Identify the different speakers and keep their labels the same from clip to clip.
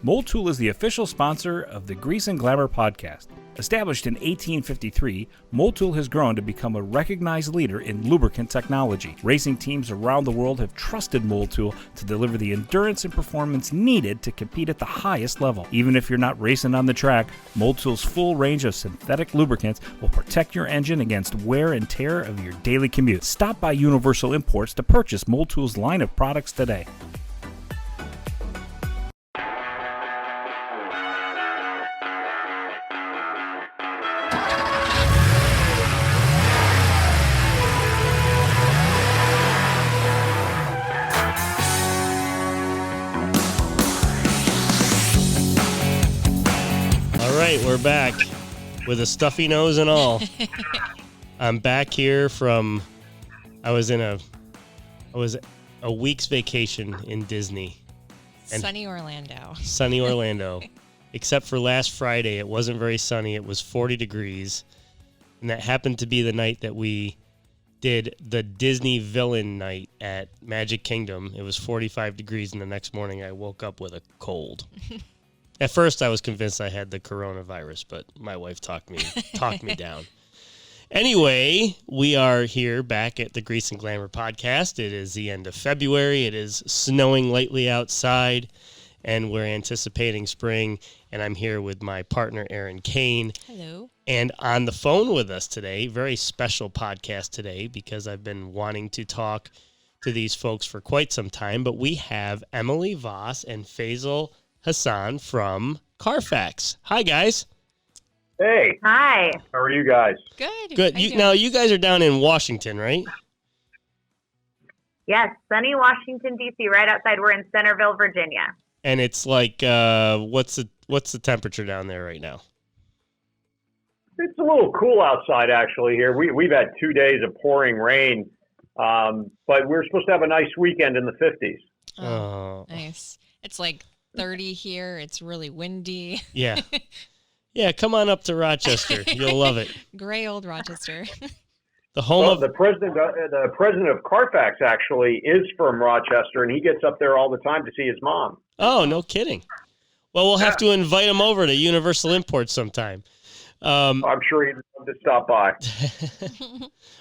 Speaker 1: Mold-Tool is the official sponsor of the Grease and Glamour podcast. Established in 1853, Mold-Tool has grown to become a recognized leader in lubricant technology. Racing teams around the world have trusted Mold-Tool to deliver the endurance and performance needed to compete at the highest level. Even if you're not racing on the track, Mold-Tool's full range of synthetic lubricants will protect your engine against wear and tear of your daily commute. Stop by Universal Imports to purchase Mold-Tool's line of products today.
Speaker 2: We're back with a stuffy nose and all. I'm back here from I was a week's vacation in Disney.
Speaker 3: Sunny Orlando.
Speaker 2: Sunny Orlando. Except for last Friday, it wasn't very sunny. It was 40 degrees. And that happened to be the night that we did the Disney villain night at Magic Kingdom. It was 45 degrees, and the next morning I woke up with a cold. At first, I was convinced I had the coronavirus, but my wife talked me down. Anyway, we are here back at the Grease and Glamour podcast. It is the end of February. It is snowing lightly outside, and we're anticipating spring. And I'm here with my partner, Erin Kane.
Speaker 3: Hello.
Speaker 2: And on the phone with us today, very special podcast today, because I've been wanting to talk to these folks for quite some time. But we have Emilie Voss and Faisal Hasan from Carfax. Hi, guys.
Speaker 4: Hey.
Speaker 5: Hi.
Speaker 4: How are you guys?
Speaker 3: Good.
Speaker 2: Now, you guys are down in Washington, right?
Speaker 5: Yes, sunny Washington, D.C., right outside. We're in Centerville, Virginia.
Speaker 2: And it's like, what's the temperature down there right now?
Speaker 4: It's a little cool outside, actually, here. We've had 2 days of pouring rain, but we're supposed to have a nice weekend in the 50s.
Speaker 3: Oh, nice. It's like 30 here. It's really windy.
Speaker 2: Yeah. Yeah, come on up to Rochester. You'll love it.
Speaker 3: Gray old Rochester.
Speaker 4: The president of Carfax actually is from Rochester, and he gets up there all the time to see his mom.
Speaker 2: Oh, no kidding. Well, we'll have to invite him over to Universal Imports sometime.
Speaker 4: I'm sure he'd love to stop by.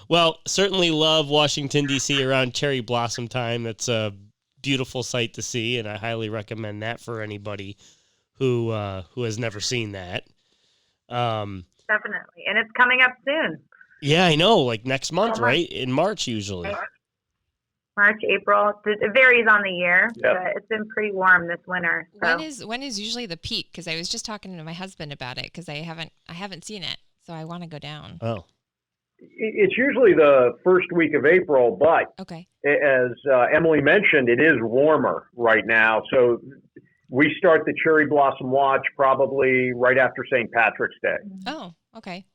Speaker 2: Well, certainly love Washington, D.C. around cherry blossom time. That's a beautiful sight to see, and I highly recommend that for anybody who has never seen that.
Speaker 5: Definitely. And it's coming up soon.
Speaker 2: Yeah, I know, like next month, right? In March usually.
Speaker 5: March, April. It varies on the year,
Speaker 4: Yep.
Speaker 5: but it's been pretty warm this winter. So.
Speaker 3: When is usually the peak? Because I was just talking to my husband about it because I haven't seen it, so I want to go down.
Speaker 2: Oh.
Speaker 4: It's usually the first week of April, but
Speaker 3: Okay.
Speaker 4: as Emilie mentioned, it is warmer right now. So we start the cherry blossom watch probably right after St. Patrick's Day.
Speaker 3: Oh, okay.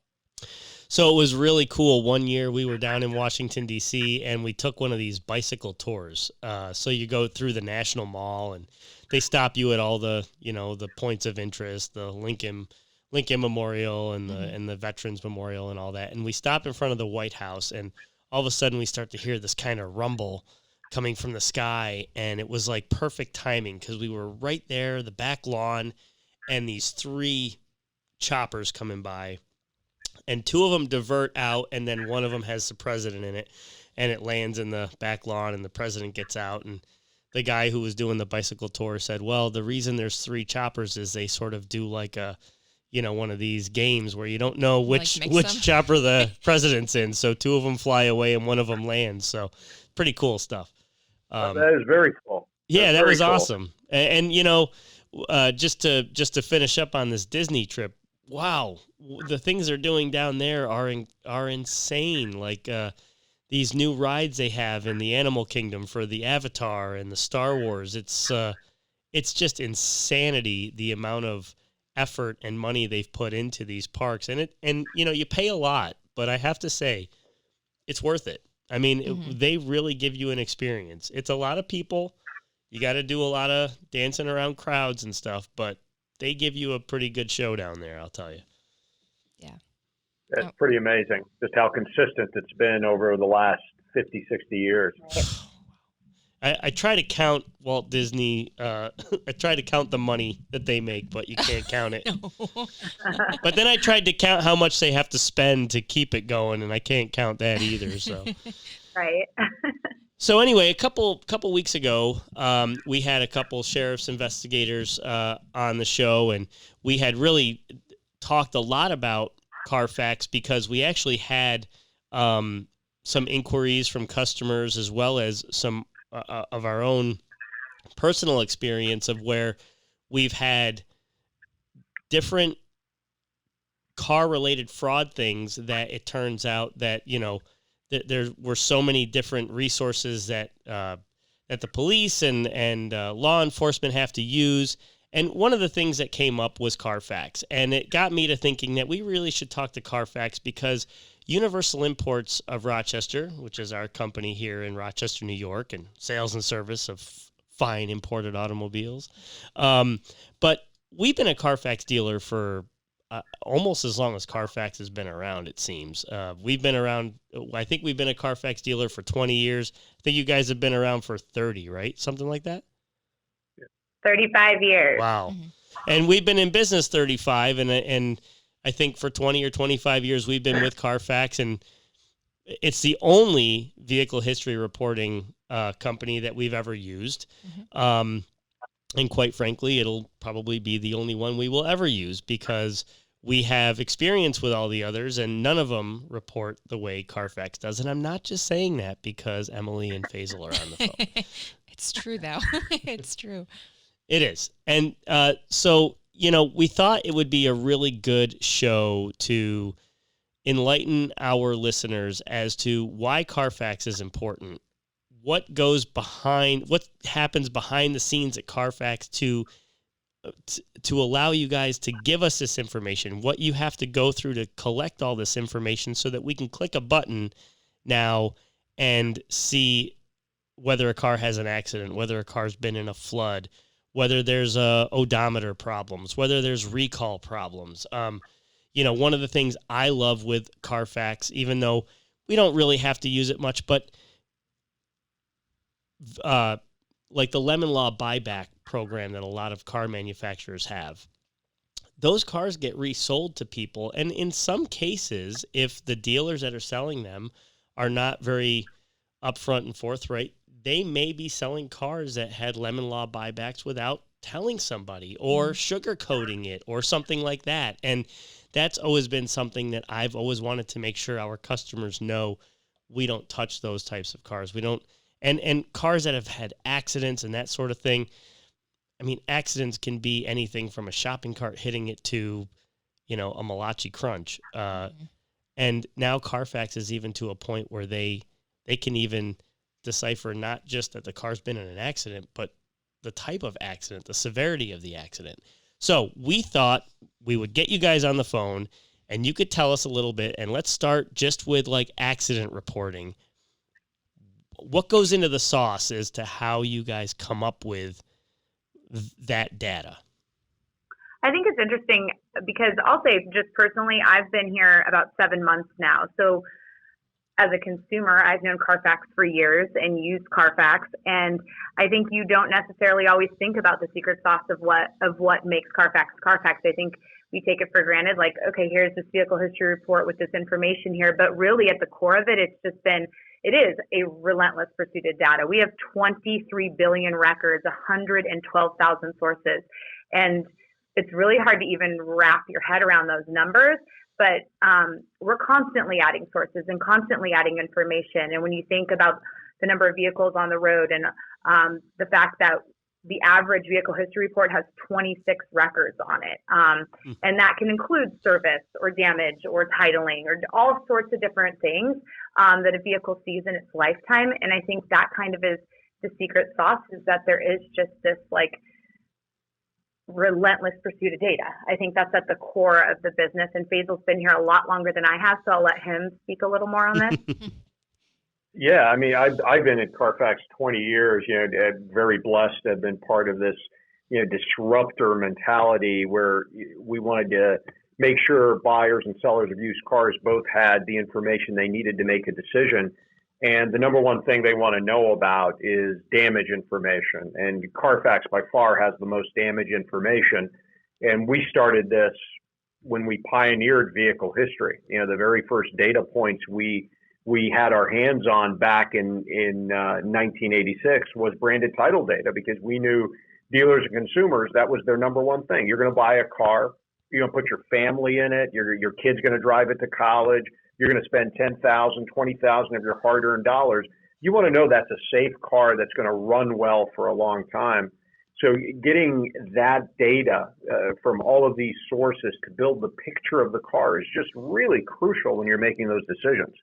Speaker 2: So it was really cool. One year we were down in Washington, D.C., and we took one of these bicycle tours. So you go through the National Mall, and they stop you at all the points of interest, the Lincoln Memorial and the Veterans Memorial and all that. And we stop in front of the White House, and all of a sudden we start to hear this kind of rumble coming from the sky. And it was like perfect timing because we were right there, the back lawn, and these 3 choppers coming by. And 2 of them divert out, and then one of them has the president in it, and it lands in the back lawn, and the president gets out. And the guy who was doing the bicycle tour said, well, the reason there's 3 choppers is they sort of do like a, one of these games where you don't know which chopper the president's in. So 2 of them fly away and one of them lands. So pretty cool stuff.
Speaker 4: That is very cool.
Speaker 2: Yeah, that was awesome. And just to finish up on this Disney trip, wow, the things they're doing down there are insane. Like these new rides they have in the Animal Kingdom for the Avatar and the Star Wars. It's just insanity the amount of effort and money they've put into these parks. And you pay a lot, but I have to say it's worth it. I mean, they really give you an experience. It's a lot of people. You got to do a lot of dancing around crowds and stuff, but they give you a pretty good show down there, I'll tell you.
Speaker 3: Yeah.
Speaker 4: It's pretty amazing just how consistent it's been over the last 50, 60 years.
Speaker 2: I try to count Walt Disney. I try to count the money that they make, but you can't count it. But then I tried to count how much they have to spend to keep it going, and I can't count that either. So,
Speaker 5: Right.
Speaker 2: so anyway, a couple weeks ago, we had a couple sheriff's investigators on the show, and we had really talked a lot about Carfax because we actually had some inquiries from customers as well as some of our own personal experience of where we've had different car-related fraud things that it turns out that, that there were so many different resources that that the police and law enforcement have to use. And one of the things that came up was Carfax. And it got me to thinking that we really should talk to Carfax because Universal Imports of Rochester, which is our company here in Rochester, New York, and sales and service of fine imported automobiles. But we've been a Carfax dealer for almost as long as Carfax has been around, it seems. We've been around, I think we've been a Carfax dealer for 20 years. I think you guys have been around for 30, right? Something like that?
Speaker 5: 35 years.
Speaker 2: Wow. And we've been in business 35, and I think for 20 or 25 years we've been with Carfax, and it's the only vehicle history reporting company that we've ever used. And quite frankly, it'll probably be the only one we will ever use because we have experience with all the others, and none of them report the way Carfax does. And I'm not just saying that because Emilie and Faisal are on the phone.
Speaker 3: It's true, though. It's true.
Speaker 2: It is. And so, we thought it would be a really good show to enlighten our listeners as to why Carfax is important. What happens behind the scenes at Carfax to allow you guys to give us this information, what you have to go through to collect all this information so that we can click a button now and see whether a car has an accident, whether a car's been in a flood, whether there's odometer problems, whether there's recall problems. One of the things I love with Carfax, even though we don't really have to use it much, but like the lemon law buyback program that a lot of car manufacturers have, those cars get resold to people. And in some cases, if the dealers that are selling them are not very upfront and forthright, they may be selling cars that had lemon law buybacks without telling somebody or sugarcoating it or something like that. And that's always been something that I've always wanted to make sure our customers know. We don't touch those types of cars. We don't. And cars that have had accidents and that sort of thing. I mean, accidents can be anything from a shopping cart hitting it to, a Malachi Crunch. And now Carfax is even to a point where they can even decipher not just that the car's been in an accident, but the type of accident, the severity of the accident. So we thought we would get you guys on the phone and you could tell us a little bit. And let's start just with like accident reporting. What goes into the sauce as to how you guys come up with that data?
Speaker 5: I think it's interesting because I'll say just personally, I've been here about 7 months now. So as a consumer, I've known Carfax for years and used Carfax. And I think you don't necessarily always think about the secret sauce of what makes Carfax Carfax. I think we take it for granted, like, okay, here's this vehicle history report with this information here. But really at the core of it, it is a relentless pursuit of data. We have 23 billion records, 112,000 sources. And it's really hard to even wrap your head around those numbers. But we're constantly adding sources and constantly adding information. And when you think about the number of vehicles on the road and the fact that the average vehicle history report has 26 records on it, and that can include service or damage or titling or all sorts of different things that a vehicle sees in its lifetime. And I think that kind of is the secret sauce, is that there is just this like relentless pursuit of data. I think that's at the core of the business. And Faisal's been here a lot longer than I have, so I'll let him speak a little more on this.
Speaker 4: Yeah, I mean, I've been at Carfax 20 years. Very blessed to have been part of this, disruptor mentality where we wanted to make sure buyers and sellers of used cars both had the information they needed to make a decision. And the number one thing they want to know about is damage information. And Carfax by far has the most damage information. And we started this when we pioneered vehicle history. You know, the very first data points we had our hands on back in 1986 was branded title data, because we knew dealers and consumers, that was their number one thing. You're going to buy a car, you're going to put your family in it, your kid's going to drive it to college, you're going to spend $10,000, $20,000 of your hard-earned dollars. You want to know that's a safe car that's going to run well for a long time. So getting that data from all of these sources to build the picture of the car is just really crucial when you're making those decisions.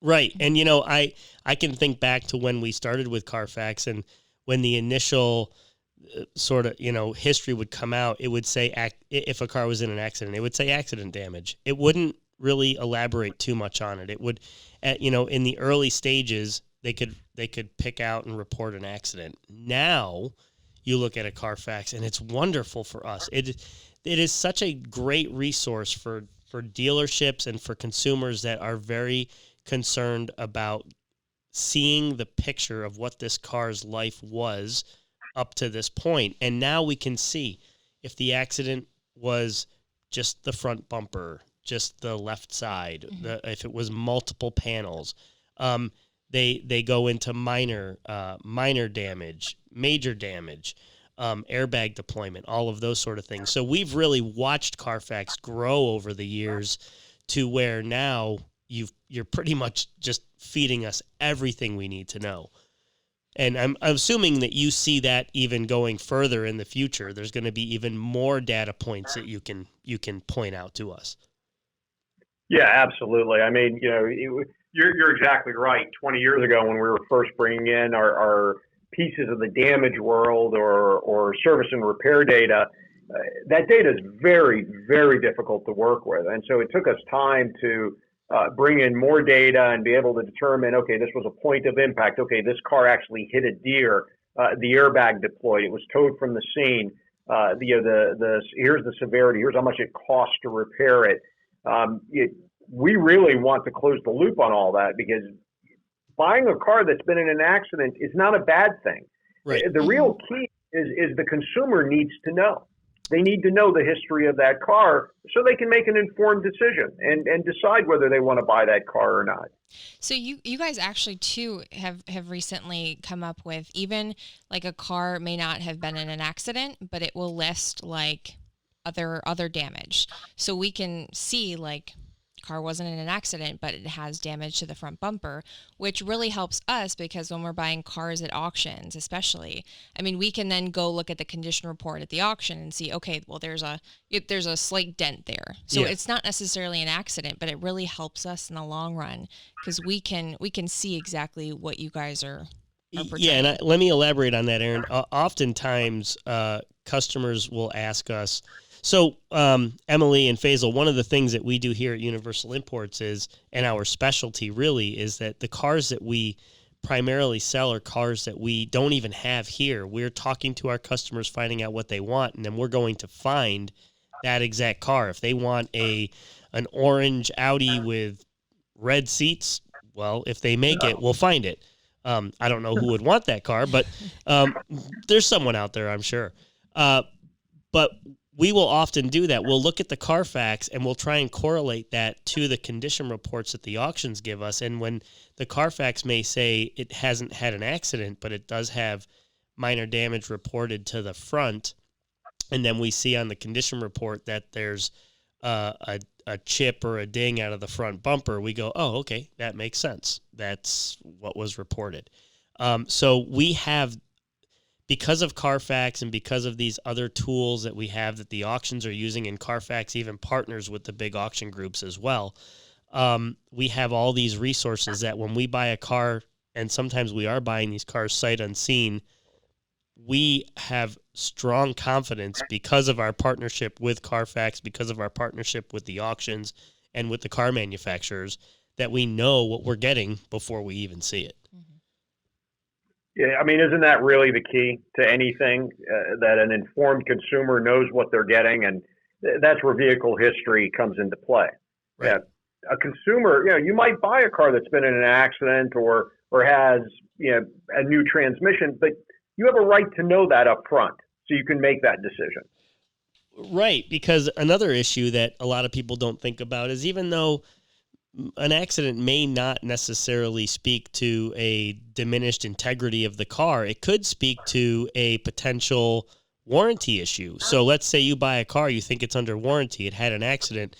Speaker 2: Right. And, you know, I can think back to when we started with Carfax, and when the initial sort of, you know, history would come out, it would say if a car was in an accident, it would say accident damage. It wouldn't really elaborate too much on it. It would, you know, in the early stages, they could pick out and report an accident. Now you look at a Carfax, and it's wonderful for us. It is such a great resource for dealerships and for consumers that are very concerned about seeing the picture of what this car's life was up to this point. And now we can see if the accident was just the front bumper, just the left side, if it was multiple panels. They go into minor damage, major damage, airbag deployment, all of those sort of things. So we've really watched Carfax grow over the years to where now you're pretty much just feeding us everything we need to know. And I'm assuming that you see that even going further in the future. There's going to be even more data points that you can point out to us.
Speaker 4: Yeah, absolutely. I mean, you know, you're exactly right. 20 years ago, when we were first bringing in our pieces of the damage world or service and repair data, that data is very, very difficult to work with. And so it took us time to bring in more data and be able to determine, okay, this was a point of impact. Okay, this car actually hit a deer. The airbag deployed. It was towed from the scene. Here's the severity. Here's how much it costs to repair it. We really want to close the loop on all that, because buying a car that's been in an accident is not a bad thing.
Speaker 2: Right.
Speaker 4: The real key is the consumer needs to know. They need to know the history of that car so they can make an informed decision and decide whether they want to buy that car or not.
Speaker 3: So you guys actually too have recently come up with, even like a car may not have been in an accident, but it will list like other damage. So we can see like car wasn't in an accident, but it has damage to the front bumper, which really helps us, because when we're buying cars at auctions, especially, I mean, we can then go look at the condition report at the auction and see, okay, well, there's a slight dent there. So It's not necessarily an accident, but it really helps us in the long run, because we can see exactly what you guys are portraying.
Speaker 2: Yeah, and let me elaborate on that, Aaron. Oftentimes, customers will ask us, so, Emilie and Faisal, one of the things that we do here at Universal Imports is, and our specialty really, is that the cars that we primarily sell are cars that we don't even have here. We're talking to our customers, finding out what they want, and then we're going to find that exact car. If they want an orange Audi with red seats, well, if they make it, we'll find it. I don't know who would want that car, but there's someone out there, I'm sure. But we will often do that. We'll look at the Carfax and we'll try and correlate that to the condition reports that the auctions give us. And when the Carfax may say it hasn't had an accident, but it does have minor damage reported to the front, and then we see on the condition report that there's a chip or a ding out of the front bumper, we go, oh, okay, that makes sense. That's what was reported. So we have, because of Carfax and because of these other tools that we have that the auctions are using, and Carfax even partners with the big auction groups as well, we have all these resources that when we buy a car, and sometimes we are buying these cars sight unseen, we have strong confidence because of our partnership with Carfax, because of our partnership with the auctions and with the car manufacturers, that we know what we're getting before we even see it.
Speaker 4: Yeah, I mean, isn't that really the key to anything, that an informed consumer knows what they're getting? And that's where vehicle history comes into play.
Speaker 2: Right.
Speaker 4: a consumer, you might buy a car that's been in an accident or has, a new transmission, but you have a right to know that up front so you can make that decision.
Speaker 2: Right, because another issue that a lot of people don't think about is even though an accident may not necessarily speak to a diminished integrity of the car, it could speak to a potential warranty issue. So let's say you buy a car, you think it's under warranty, it had an accident,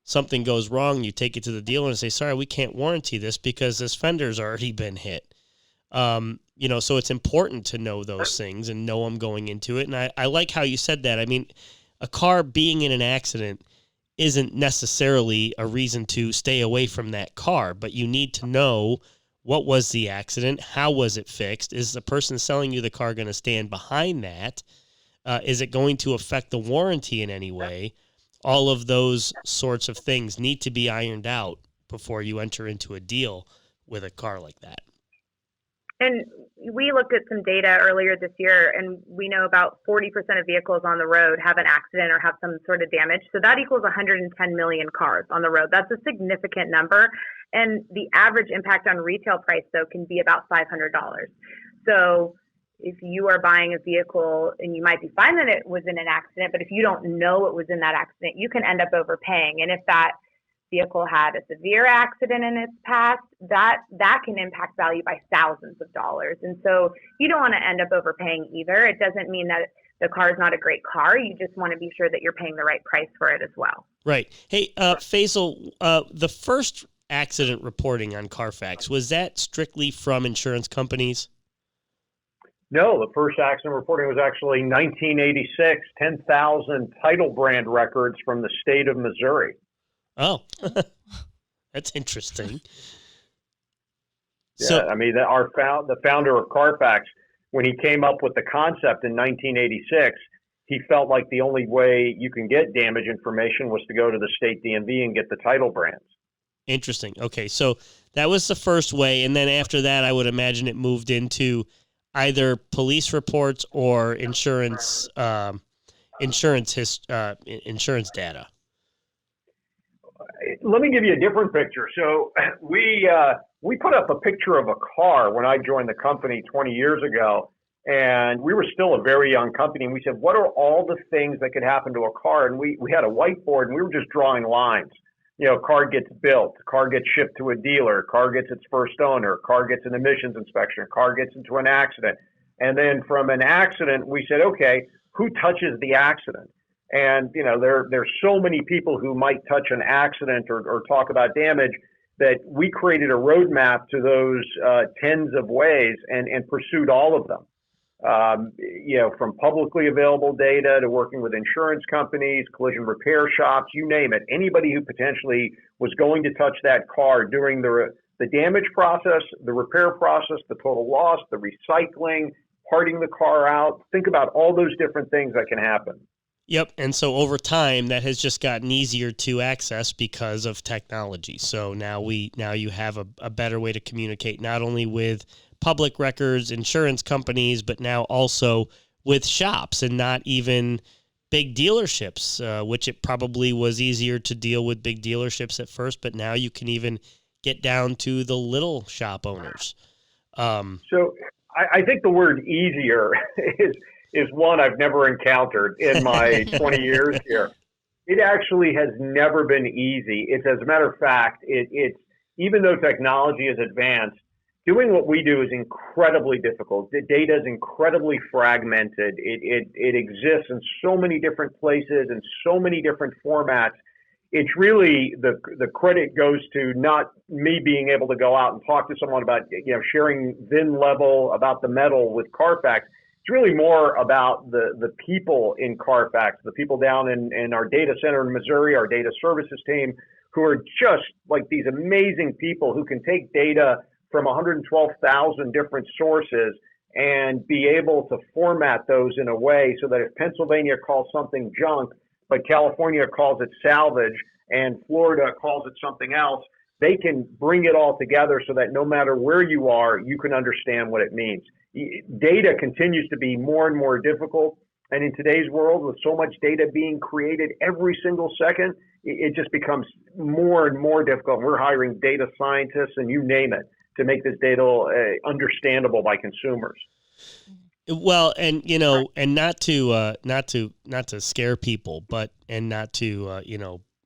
Speaker 2: something goes wrong, you take it to the dealer and say, sorry, we can't warranty this because this fender's already been hit. So it's important to know those things and know them going into it. And I like how you said that. I mean, a car being in an accident isn't necessarily a reason to stay away from that car, but you need to know what was the accident, how was it fixed, is the person selling you the car going to stand behind that, is it going to affect the warranty in any way? All of those sorts of things need to be ironed out before you enter into a deal with a car like that.
Speaker 5: And we looked at some data earlier this year, and we know about 40% of vehicles on the road have an accident or have some sort of damage. So that equals 110 million cars on the road. That's a significant number. And the average impact on retail price, though, can be about $500. So if you are buying a vehicle and you might be fine that it was in an accident, but if you don't know it was in that accident, you can end up overpaying. And if that vehicle had a severe accident in its past, that can impact value by thousands of dollars. And so you don't want to end up overpaying either. It doesn't mean that the car is not a great car. You just want to be sure that you're paying the right price for it as well.
Speaker 2: Right. Hey, Faisal, the first accident reporting on Carfax, was that strictly from insurance companies?
Speaker 4: No, the first accident reporting was actually 1986, 10,000 title brand records from the state of Missouri.
Speaker 2: Oh, that's interesting.
Speaker 4: Yeah,
Speaker 2: So,
Speaker 4: I mean, the founder of Carfax, when he came up with the concept in 1986, he felt like the only way you can get damage information was to go to the state DMV and get the title brands.
Speaker 2: interesting. Okay, so that was the first way, and then after that, I would imagine it moved into either police reports or insurance data.
Speaker 4: Let me give you a different picture. So we put up a picture of a car when I joined the company 20 years ago, and we were still a very young company. And we said, what are all the things that could happen to a car? And we had a whiteboard, and we were just drawing lines. Car gets built, car gets shipped to a dealer, car gets its first owner, car gets an emissions inspection, car gets into an accident. And then from an accident, we said, okay, who touches the accident? And, there's so many people who might touch an accident or talk about damage that we created a roadmap to those tens of ways and pursued all of them. From publicly available data to working with insurance companies, collision repair shops, you name it. Anybody who potentially was going to touch that car during the damage process, the repair process, the total loss, the recycling, parting the car out. Think about all those different things that can happen.
Speaker 2: Yep, and so over time, that has just gotten easier to access because of technology. So now you have a better way to communicate, not only with public records, insurance companies, but now also with shops and not even big dealerships, which it probably was easier to deal with big dealerships at first, but now you can even get down to the little shop owners.
Speaker 4: So I think the word easier is one I've never encountered in my 20 years here. It actually has never been easy. It's, as a matter of fact, it's even though technology is advanced, doing what we do is incredibly difficult. The data is incredibly fragmented. It exists in so many different places and so many different formats. It's really the credit goes to not me being able to go out and talk to someone about sharing VIN level about the metal with Carfax. It's really more about the people in Carfax, the people down in our data center in Missouri, our data services team, who are just like these amazing people who can take data from 112,000 different sources and be able to format those in a way so that if Pennsylvania calls something junk, but California calls it salvage and Florida calls it something else, they can bring it all together so that no matter where you are, you can understand what it means. Data continues to be more and more difficult. And in today's world, with so much data being created every single second, it just becomes more and more difficult. We're hiring data scientists and you name it to make this data understandable by consumers.
Speaker 2: Well, and and not to scare people, but and not to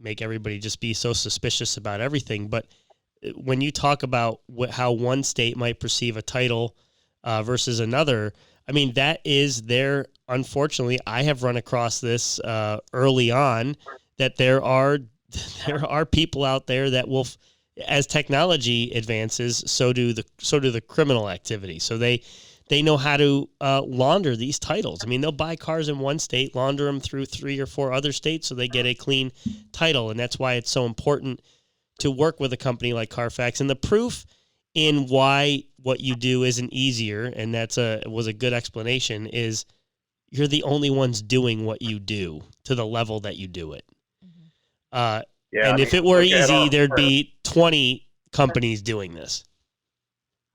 Speaker 2: make everybody just be so suspicious about everything. But when you talk about how one state might perceive a title versus another, I mean, that is there. Unfortunately, I have run across this early on, that there are people out there that will, as technology advances, so do the criminal activity. So they know how to launder these titles. I mean, they'll buy cars in one state, launder them through 3 or 4 other states, so they get a clean title. And that's why it's so important to work with a company like Carfax. And the proof in why what you do isn't easier, and was a good explanation, is you're the only ones doing what you do to the level that you do it. And if it were easy, there'd be 20 companies doing this.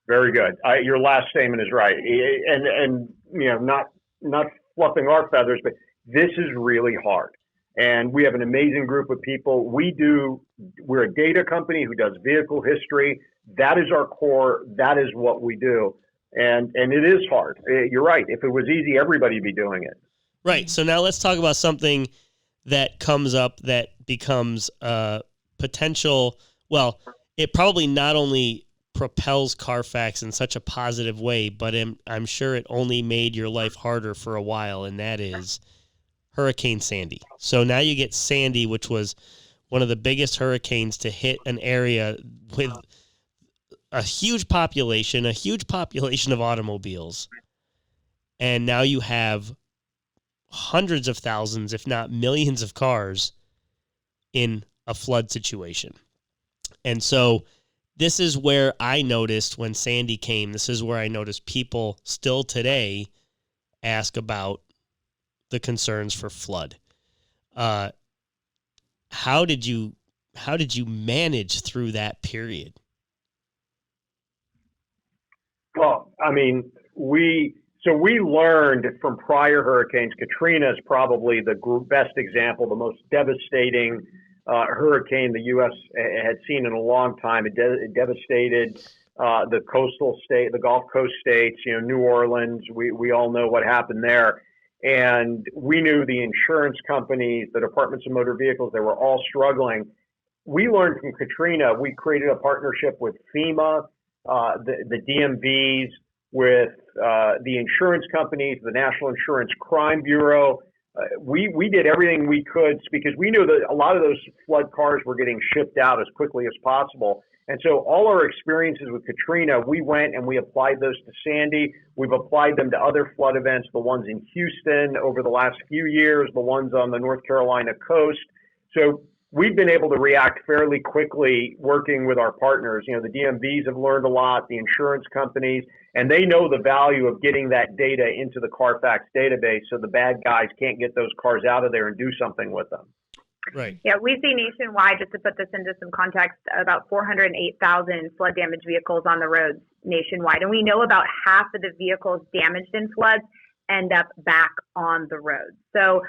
Speaker 4: Very good. Your last statement is right, and not fluffing our feathers, but this is really hard. And we have an amazing group of people. We're a data company who does vehicle history. That is our core. That is what we do. And it is hard. You're right. If it was easy, everybody'd be doing it.
Speaker 2: Right. So now let's talk about something that comes up that becomes potential. Well, it probably not only propels Carfax in such a positive way, but I'm sure it only made your life harder for a while, and that is Hurricane Sandy. So now you get Sandy, which was one of the biggest hurricanes to hit an area with a huge population of automobiles. And now you have hundreds of thousands, if not millions of cars in a flood situation. And so this is where I noticed when Sandy came, this is where I noticed people still today ask about the concerns for flood. How did you manage through that period?
Speaker 4: Well, I mean, we learned from prior hurricanes. Katrina is probably the best example, the most devastating hurricane the U.S. had seen in a long time. It devastated the coastal state, the Gulf Coast states, New Orleans. We all know what happened there. And we knew the insurance companies, the departments of motor vehicles, they were all struggling. We learned from Katrina. We created a partnership with FEMA, the DMVs, with the insurance companies, the National Insurance Crime Bureau. We did everything we could because we knew that a lot of those flood cars were getting shipped out as quickly as possible. And so all our experiences with Katrina, we went and we applied those to Sandy. We've applied them to other flood events, the ones in Houston over the last few years, the ones on the North Carolina coast. So we've been able to react fairly quickly working with our partners. The DMVs have learned a lot, the insurance companies, and they know the value of getting that data into the Carfax database so the bad guys can't get those cars out of there and do something with them.
Speaker 2: Right.
Speaker 5: Yeah, we see nationwide, just to put this into some context, about 408,000 flood damaged vehicles on the roads nationwide. And we know about half of the vehicles damaged in floods end up back on the road. So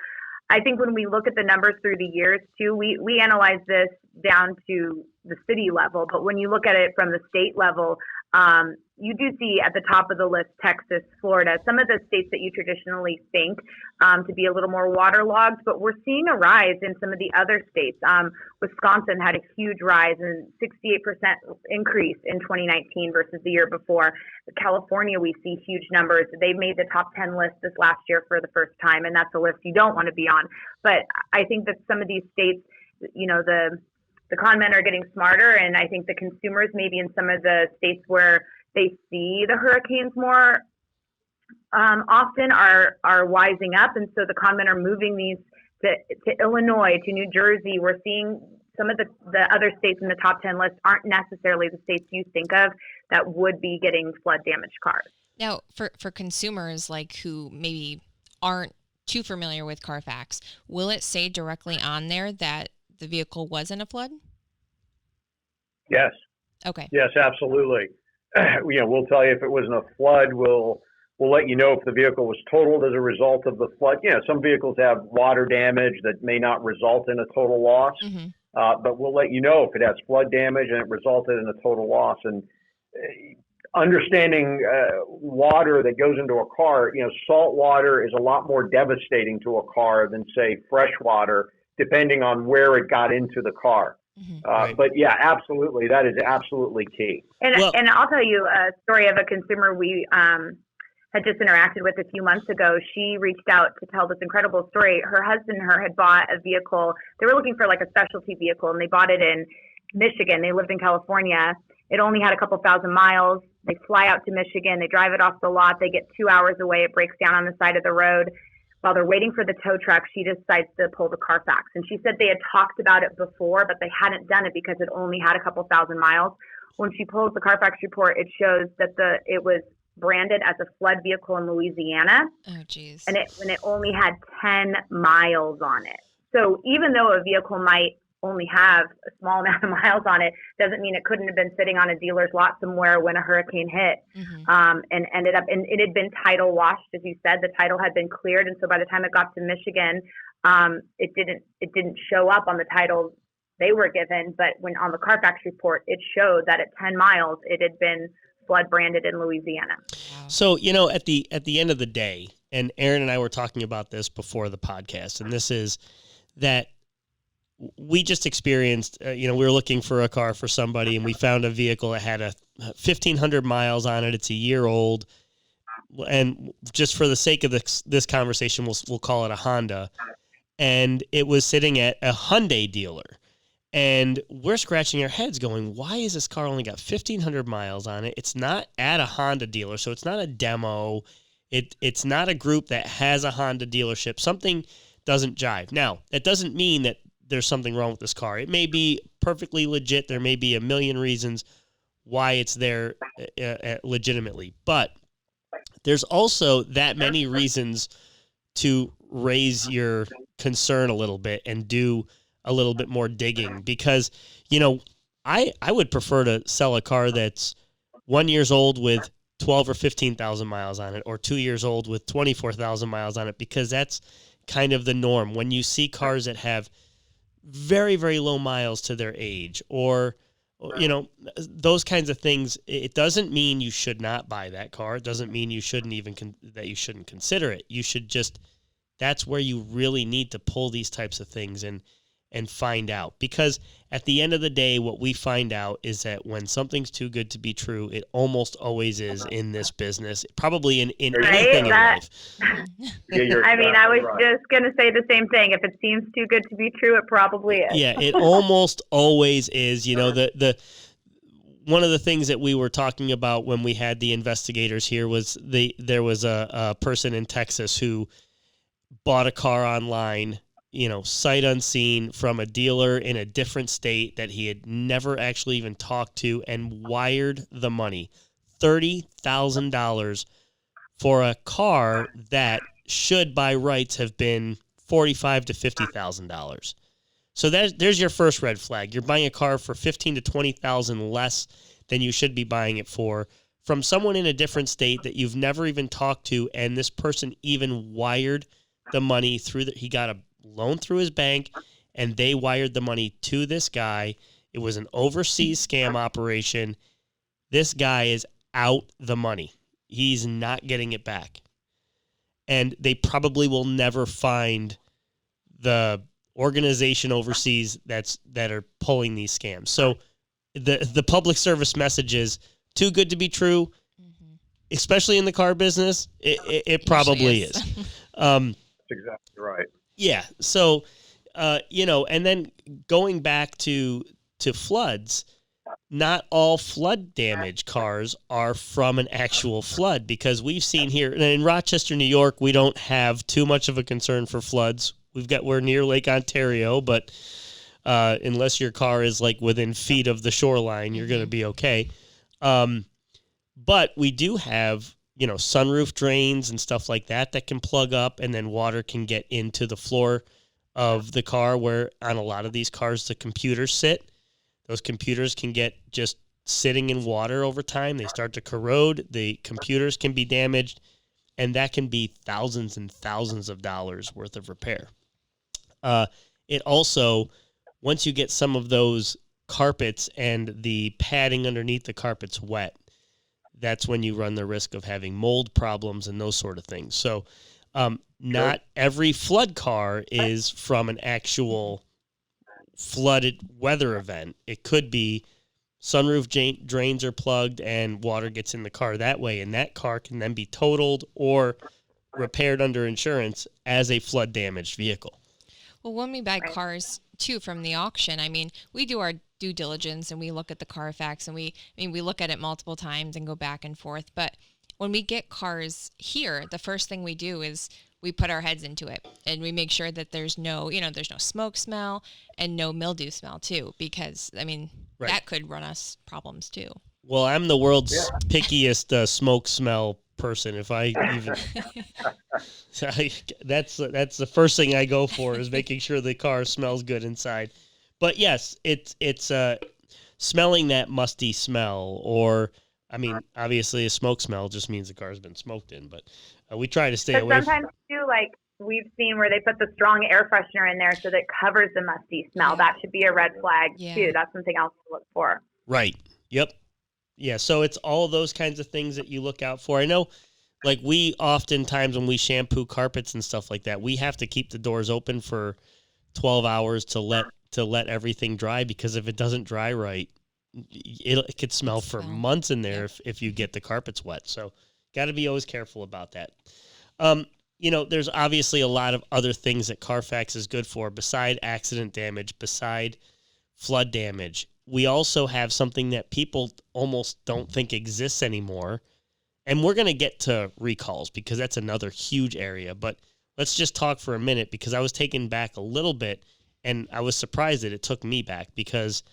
Speaker 5: I think when we look at the numbers through the years too, we analyze this down to the city level, but when you look at it from the state level, you do see at the top of the list Texas, Florida, some of the states that you traditionally think to be a little more waterlogged, but we're seeing a rise in some of the other states. Wisconsin had a huge rise and 68% increase in 2019 versus the year before. California, we see huge numbers. They made the top 10 list this last year for the first time, and that's a list you don't want to be on. But I think that some of these states, the con men are getting smarter, and I think the consumers maybe in some of the states where they see the hurricanes more often are wising up, and so the con men are moving these to Illinois, to New Jersey. We're seeing some of the other states in the top 10 list aren't necessarily the states you think of that would be getting flood damaged cars.
Speaker 3: Now, for consumers like who maybe aren't too familiar with Carfax, will it say directly on there that the vehicle was in a flood?
Speaker 4: Yes.
Speaker 3: Okay.
Speaker 4: Yes, absolutely. We'll tell you if it was in a flood. We'll We'll let you know if the vehicle was totaled as a result of the flood. Some vehicles have water damage that may not result in a total loss, but we'll let you know if it has flood damage and it resulted in a total loss. And understanding water that goes into a car, salt water is a lot more devastating to a car than, say, fresh water, depending on where it got into the car.
Speaker 2: Right.
Speaker 4: But yeah, absolutely, that is absolutely key.
Speaker 5: And I'll tell you a story of a consumer we had just interacted with a few months ago. She reached out to tell this incredible story. Her husband and her had bought a vehicle. They were looking for like a specialty vehicle, and they bought it in Michigan. They lived in California. It only had a couple thousand miles. They fly out to Michigan. They drive it off the lot. They get 2 hours away. It breaks down on the side of the road. While they're waiting for the tow truck, she decides to pull the Carfax. And she said they had talked about it before, but they hadn't done it because it only had a couple thousand miles. When she pulls the Carfax report, it shows that it was branded as a flood vehicle in Louisiana.
Speaker 3: Oh, geez.
Speaker 5: And it only had 10 miles on it. So even though a vehicle might only have a small amount of miles on it, doesn't mean it couldn't have been sitting on a dealer's lot somewhere when a hurricane hit, and ended up, and it had been title washed, as you said. The title had been cleared, and so by the time it got to Michigan, it didn't show up on the title they were given, but when on the Carfax report, it showed that at 10 miles, it had been flood branded in Louisiana.
Speaker 2: Wow. So, at the end of the day, and Aaron and I were talking about this before the podcast, and this is that we just experienced, we were looking for a car for somebody, and we found a vehicle that had 1,500 miles on it. It's a year old. And just for the sake of this conversation, we'll call it a Honda. And it was sitting at a Hyundai dealer. And we're scratching our heads going, why is this car only got 1,500 miles on it? It's not at a Honda dealer, so it's not a demo. It's not a group that has a Honda dealership. Something doesn't jive. Now, that doesn't mean that there's something wrong with this car. It may be perfectly legit. There may be a million reasons why it's there legitimately. But there's also that many reasons to raise your concern a little bit and do a little bit more digging, because, I would prefer to sell a car that's 1 year old with 12 or 15,000 miles on it, or 2 years old with 24,000 miles on it, because that's kind of the norm. When you see cars that have very, very low miles to their age, or those kinds of things, it doesn't mean you should not buy that car. It doesn't mean you shouldn't that you shouldn't consider it. You should just, that's where you really need to pull these types of things and find out. Because at the end of the day, what we find out is that when something's too good to be true, it almost always is in this business, probably in anything in life.
Speaker 5: I was just going to say the same thing. If it seems too good to be true, it probably is.
Speaker 2: Yeah, it almost always is. The one of the things that we were talking about when we had the investigators here was there was a person in Texas who bought a car online, sight unseen, from a dealer in a different state that he had never actually even talked to, and wired the money, $30,000, for a car that should by rights have been $45,000 to $50,000. So there's your first red flag. You're buying a car for $15,000 to $20,000 less than you should be buying it for, from someone in a different state that you've never even talked to, and this person even wired the money he got a loan through his bank, and they wired the money to this guy. It was an overseas scam operation. This guy is out the money. He's not getting it back. And they probably will never find the organization overseas that are pulling these scams. So the public service message is too good to be true, especially in the car business. It probably is.
Speaker 4: That's exactly right.
Speaker 2: Yeah. So, and then going back to floods, not all flood damage cars are from an actual flood, because we've seen here in Rochester, New York, we don't have too much of a concern for floods. We're near Lake Ontario, but unless your car is like within feet of the shoreline, you're going to be okay. But we do have, sunroof drains and stuff like that can plug up, and then water can get into the floor of the car, where on a lot of these cars, the computers sit. Those computers can get just sitting in water over time. They start to corrode. The computers can be damaged. and that can be thousands and thousands of dollars worth of repair. It also, once you get some of those carpets and the padding underneath the carpets wet, that's when you run the risk of having mold problems and those sort of things. So not every flood car is from an actual flooded weather event. It could be sunroof drains are plugged and water gets in the car that way, and that car can then be totaled or repaired under insurance as a flood damaged vehicle.
Speaker 3: Well, when we buy cars too from the auction, I mean, we do our due diligence and we look at the Carfax and we look at it multiple times and go back and forth. But when we get cars here, the first thing we do is we put our heads into it and we make sure that there's no smoke smell and no mildew smell too, because I mean, that could run us problems too.
Speaker 2: Well, I'm the world's pickiest smoke smell person. If I even that's the first thing I go for is making sure the car smells good inside. But yes, it's smelling that musty smell, or I mean, obviously a smoke smell just means the car's been smoked in. But we try to stay away.
Speaker 5: Sometimes too, like we've seen where they put the strong air freshener in there so that it covers the musty smell. That should be a red flag too. That's something else to look for.
Speaker 2: Right. Yep. Yeah, so it's all of those kinds of things that you look out for. I know, like we oftentimes when we shampoo carpets and stuff like that, we have to keep the doors open for 12 hours to let everything dry, because if it doesn't dry right, it could smell for months in there if you get the carpets wet. So got to be always careful about that. There's obviously a lot of other things that Carfax is good for beside accident damage, beside flood damage. We also have something that people almost don't think exists anymore. And we're going to get to recalls because that's another huge area. But let's just talk for a minute, because I was taken back a little bit and I was surprised that it took me back, because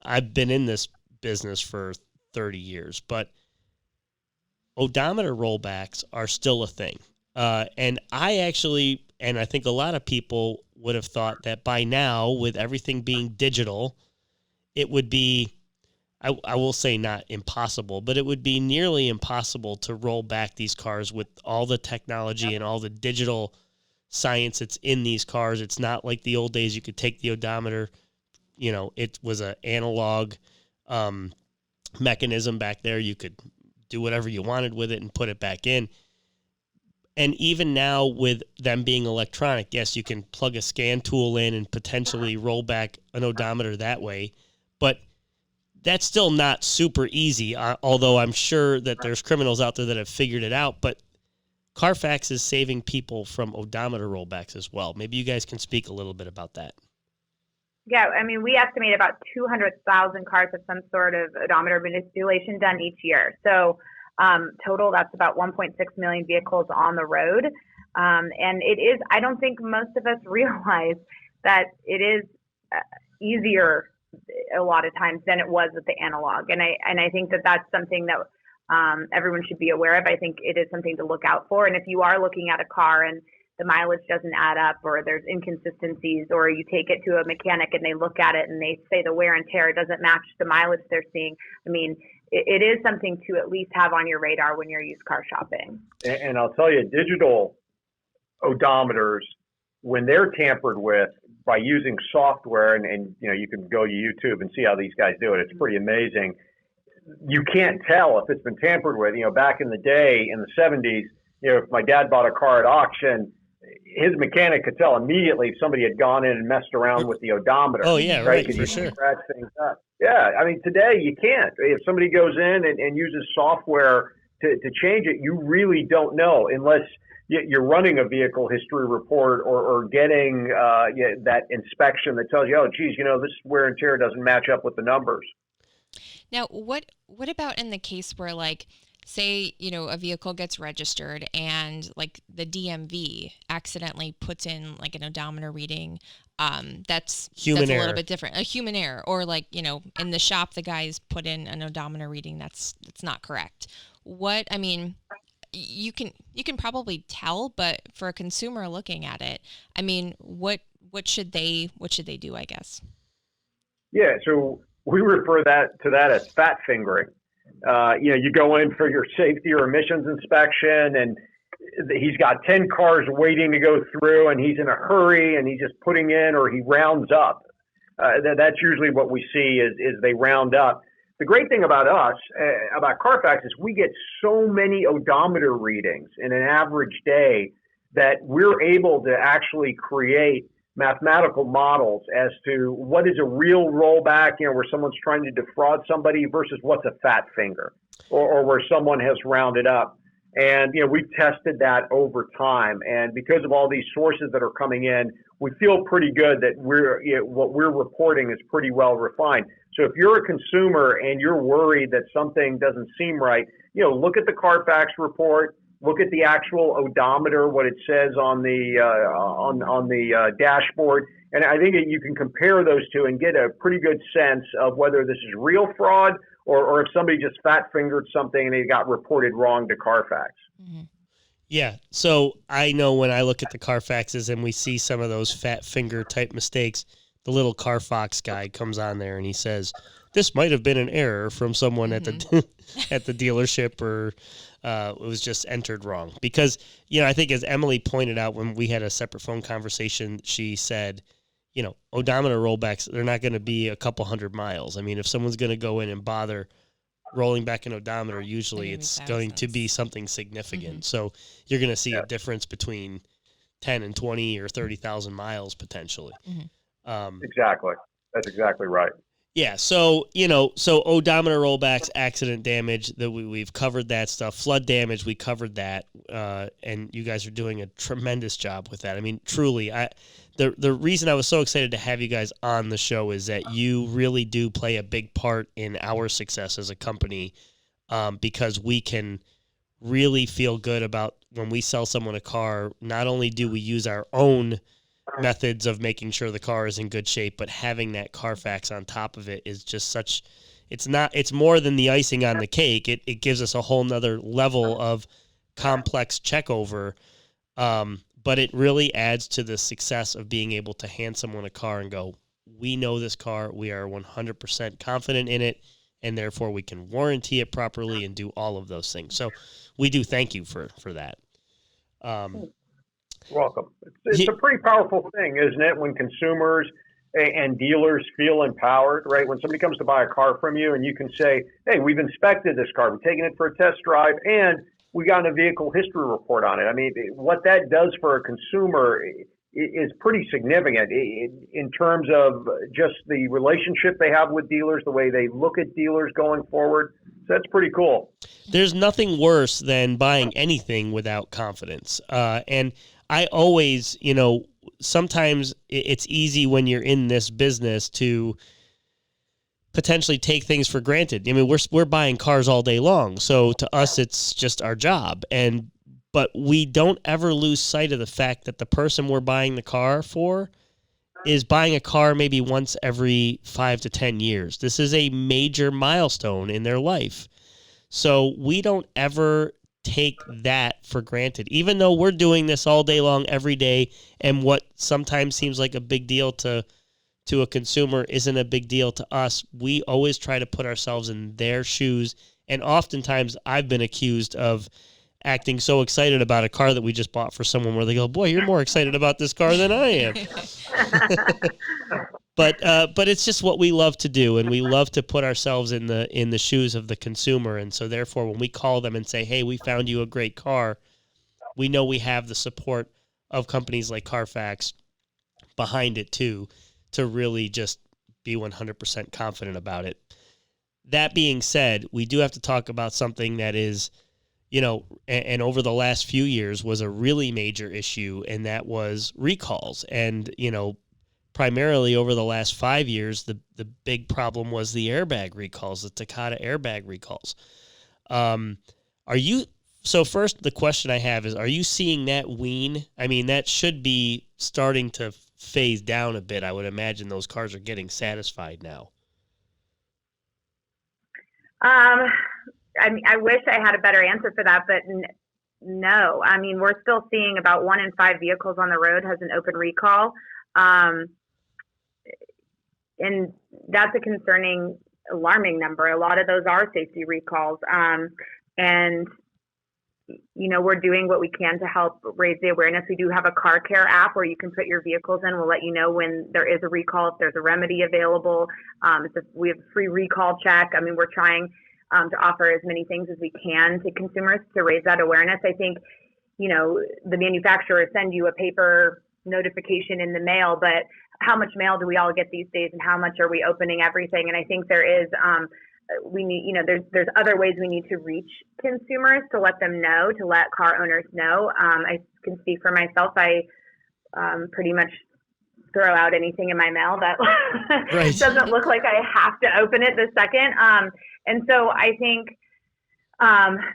Speaker 2: I've been in this business for 30 years. But odometer rollbacks are still a thing. And I think a lot of people would have thought that by now, with everything being digital, it would be, I will say not impossible, but it would be nearly impossible to roll back these cars with all the technology and all the digital science that's in these cars. It's not like the old days you could take the odometer, it was an analog mechanism back there. You could do whatever you wanted with it and put it back in. And even now with them being electronic, yes, you can plug a scan tool in and potentially roll back an odometer that way. But that's still not super easy, although I'm sure that there's criminals out there that have figured it out. But Carfax is saving people from odometer rollbacks as well. Maybe you guys can speak a little bit about that.
Speaker 5: Yeah, I mean, we estimate about 200,000 cars have some sort of odometer manipulation done each year. So total, that's about 1.6 million vehicles on the road. And it is, I don't think most of us realize that it is easier a lot of times than it was with the analog. And I think that that's something that everyone should be aware of. I think it is something to look out for. And if you are looking at a car and the mileage doesn't add up, or there's inconsistencies, or you take it to a mechanic and they look at it and they say the wear and tear doesn't match the mileage they're seeing, I mean, it is something to at least have on your radar when you're used car shopping.
Speaker 4: And I'll tell you, digital odometers, when they're tampered with by using software, and you can go to YouTube and see how these guys do it. It's pretty amazing. You can't tell if it's been tampered with. Back in the day, in the 70s, if my dad bought a car at auction, his mechanic could tell immediately if somebody had gone in and messed around with the odometer.
Speaker 2: Oh, yeah, right,
Speaker 4: for
Speaker 2: sure.
Speaker 4: Scratch things up. Yeah, I mean, today you can't. If somebody goes in and uses software to change it, you really don't know unless you're running a vehicle history report or getting that inspection that tells you, oh, geez, this wear and tear doesn't match up with the numbers.
Speaker 3: Now, what about in the case where, like, say, a vehicle gets registered and like the DMV accidentally puts in like an odometer reading, that's a little bit different, a human error, or like, in the shop, the guys put in an odometer reading that's not correct. You can probably tell, but for a consumer looking at it, I mean, what should they do, I guess?
Speaker 4: Yeah. So we refer to that as fat fingering. You go in for your safety or emissions inspection, and he's got 10 cars waiting to go through and he's in a hurry and he's just putting in, or he rounds up. That's usually what we see is they round up. The great thing about us, about Carfax, is we get so many odometer readings in an average day that we're able to actually create mathematical models as to what is a real rollback, where someone's trying to defraud somebody versus what's a fat finger, or where someone has rounded up. And, we've tested that over time. And because of all these sources that are coming in, we feel pretty good that what we're reporting is pretty well refined. So if you're a consumer and you're worried that something doesn't seem right, look at the Carfax report, look at the actual odometer, what it says on the dashboard. And I think that you can compare those two and get a pretty good sense of whether this is real fraud or if somebody just fat fingered something and they got reported wrong to Carfax.
Speaker 3: Mm-hmm.
Speaker 2: Yeah. So I know when I look at the Carfaxes and we see some of those fat finger type mistakes, the little Carfax guy comes on there and he says, this might have been an error from someone at the at the dealership, or it was just entered wrong. Because, I think as Emilie pointed out when we had a separate phone conversation, she said, odometer rollbacks, they're not going to be a couple 100 miles. I mean, if someone's going to go in and bother rolling back an odometer, usually it's going to be something significant. Mm-hmm. So you're going to see a difference between 10 and 20 or 30,000 miles potentially.
Speaker 3: Mm-hmm.
Speaker 4: Exactly. That's exactly right.
Speaker 2: Yeah. So, so odometer rollbacks, accident damage, that we've covered that stuff. Flood damage, we covered that. And you guys are doing a tremendous job with that. I mean, truly, the reason I was so excited to have you guys on the show is that you really do play a big part in our success as a company, because we can really feel good about when we sell someone a car. Not only do we use our own methods of making sure the car is in good shape, but having that Carfax on top of it is just it's more than the icing on the cake. It gives us a whole nother level of complex checkover. But it really adds to the success of being able to hand someone a car and go, we know this car, we are 100% confident in it, and therefore we can warranty it properly and do all of those things. So we do thank you for that.
Speaker 4: Welcome. It's a pretty powerful thing, isn't it, when consumers and dealers feel empowered, right? When somebody comes to buy a car from you and you can say, hey, we've inspected this car, we've taken it for a test drive, and we got a vehicle history report on it. I mean, what that does for a consumer is pretty significant in terms of just the relationship they have with dealers, the way they look at dealers going forward. So that's pretty cool.
Speaker 2: There's nothing worse than buying anything without confidence. And I always, sometimes it's easy when you're in this business to potentially take things for granted. I mean, we're buying cars all day long, so to us it's just our job. But we don't ever lose sight of the fact that the person we're buying the car for is buying a car maybe once every 5 to 10 years. This is a major milestone in their life. So we don't ever take that for granted, even though we're doing this all day long, every day, and what sometimes seems like a big deal to a consumer isn't a big deal to us. We always try to put ourselves in their shoes, and oftentimes I've been accused of acting so excited about a car that we just bought for someone where they go, boy, you're more excited about this car than I am. But it's just what we love to do, and we love to put ourselves in the shoes of the consumer. And so therefore, when we call them and say, hey, we found you a great car, we know we have the support of companies like Carfax behind it too, to really just be 100% confident about it. That being said, we do have to talk about something that is, and over the last few years was a really major issue, and that was recalls. And, primarily over the last 5 years, the big problem was the airbag recalls, the Takata airbag recalls. So first, the question I have is, are you seeing that wane? I mean, that should be starting to phase down a bit. I would imagine those cars are getting satisfied now.
Speaker 5: I wish I had a better answer for that, but no. I mean, we're still seeing about 1 in 5 vehicles on the road has an open recall. And that's a concerning, alarming number. A lot of those are safety recalls. And we're doing what we can to help raise the awareness. We do have a car care app where you can put your vehicles in. We'll let you know when there is a recall, if there's a remedy available. We have a free recall check. I mean, we're trying to offer as many things as we can to consumers to raise that awareness. I think, the manufacturers send you a paper notification in the mail, but how much mail do we all get these days, and how much are we opening everything? And I think there is, we need, there's other ways we need to reach consumers to let them know, to let car owners know. I can speak for myself. I pretty much throw out anything in my mail that
Speaker 2: Right.
Speaker 5: doesn't look like I have to open it the second. And so I think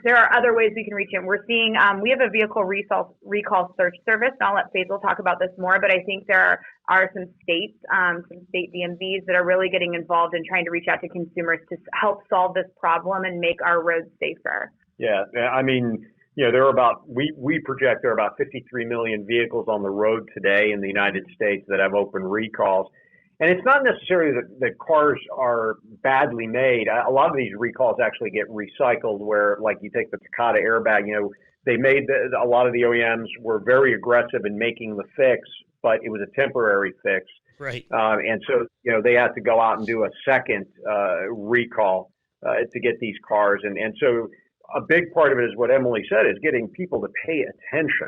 Speaker 5: there are other ways we can reach it. We're seeing, we have a vehicle recall search service. And I'll let Faisal talk about this more, but I think there are some states, some state DMVs that are really getting involved in trying to reach out to consumers to help solve this problem and make our roads safer.
Speaker 4: Yeah, I mean, we project there are about 53 million vehicles on the road today in the United States that have open recalls. And it's not necessarily that cars are badly made. A lot of these recalls actually get recycled, where, like, you take the Takata airbag, they made a lot of the OEMs were very aggressive in making the fix, but it was a temporary fix.
Speaker 2: Right.
Speaker 4: And so, they had to go out and do a second recall to get these cars. And so a big part of it is what Emilie said, is getting people to pay attention.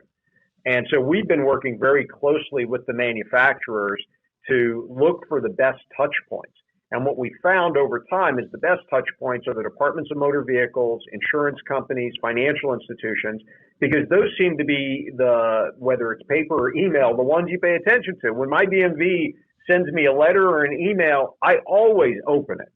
Speaker 4: And so we've been working very closely with the manufacturers to look for the best touch points. And what we found over time is the best touch points are the departments of motor vehicles, insurance companies, financial institutions, because those seem to be whether it's paper or email, the ones you pay attention to. When my DMV sends me a letter or an email, I always open it,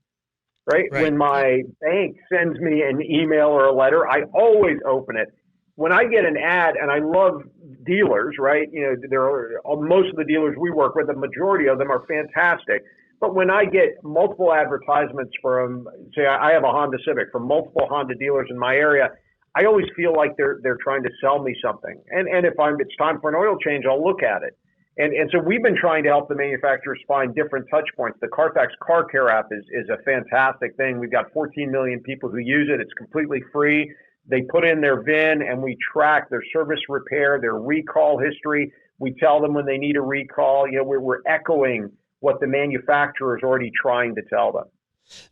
Speaker 4: right? When my bank sends me an email or a letter, I always open it. When I get an ad, and I love dealers, right? There are most of the dealers we work with, the majority of them are fantastic. But when I get multiple advertisements from, say, I have a Honda Civic, from multiple Honda dealers in my area, I always feel like they're trying to sell me something. And if it's time for an oil change, I'll look at it. And so we've been trying to help the manufacturers find different touch points. The Carfax Car Care app is a fantastic thing. We've got 14 million people who use it. It's completely free. They put in their VIN, and we track their service repair, their recall history. We tell them when they need a recall. We're echoing what the manufacturer is already trying to tell them.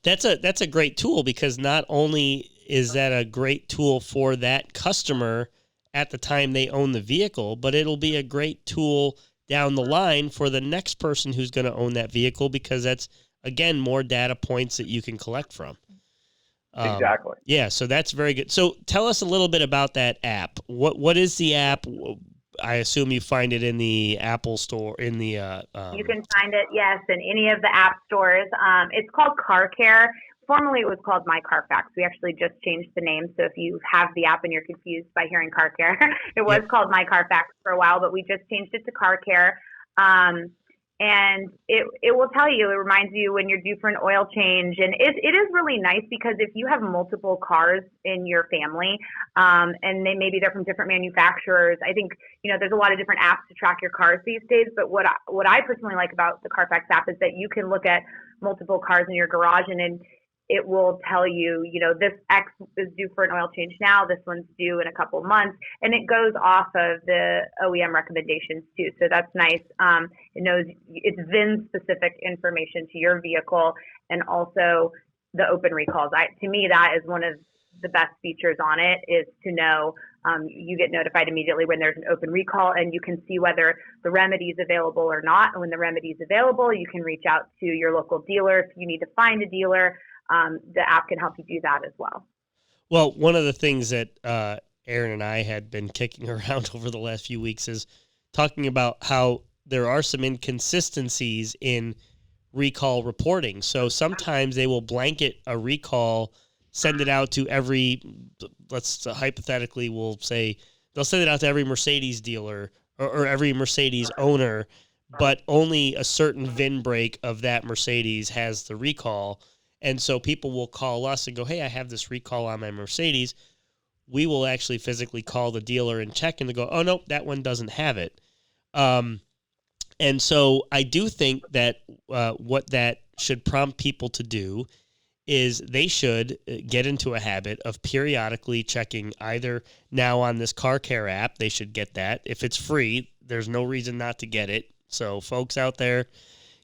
Speaker 2: That's a great tool, because not only is that a great tool for that customer at the time they own the vehicle, but it'll be a great tool down the line for the next person who's going to own that vehicle, because that's, again, more data points that you can collect from.
Speaker 4: Exactly.
Speaker 2: Yeah, so that's very good. So tell us a little bit about that app. What is the app? I assume you find it in the Apple Store, in the...
Speaker 5: You can find it, yes, in any of the app stores. It's called Car Care. Formerly, it was called My Carfax. We actually just changed the name, so if you have the app and you're confused by hearing Car Care, it was called My Carfax for a while, but we just changed it to Car Care. And it will tell you, it reminds you when you're due for an oil change. And it is really nice, because if you have multiple cars in your family, and maybe they're from different manufacturers, I think, there's a lot of different apps to track your cars these days. But what I personally like about the Carfax app is that you can look at multiple cars in your garage, and it will tell you, this X is due for an oil change now, this one's due in a couple months, and it goes off of the OEM recommendations too. So that's nice. It knows it's VIN-specific information to your vehicle, and also the open recalls. To me, that is one of the best features on it, is to know you get notified immediately when there's an open recall, and you can see whether the remedy is available or not. And when the remedy is available, you can reach out to your local dealer. If you need to find a dealer, the app can help you do that as well.
Speaker 2: Well, one of the things that Aaron and I had been kicking around over the last few weeks is talking about how there are some inconsistencies in recall reporting. So sometimes they will blanket a recall, send it out to every, let's hypothetically, we'll say they'll send it out to every Mercedes dealer or every Mercedes owner, but only a certain VIN break of that Mercedes has the recall. And so people will call us and go, hey, I have this recall on my Mercedes. We will actually physically call the dealer and check, and they go, oh, no, that one doesn't have it. And so I do think that what that should prompt people to do is they should get into a habit of periodically checking either now on this Car Care app. They should get that. If it's free, there's no reason not to get it. So folks out there,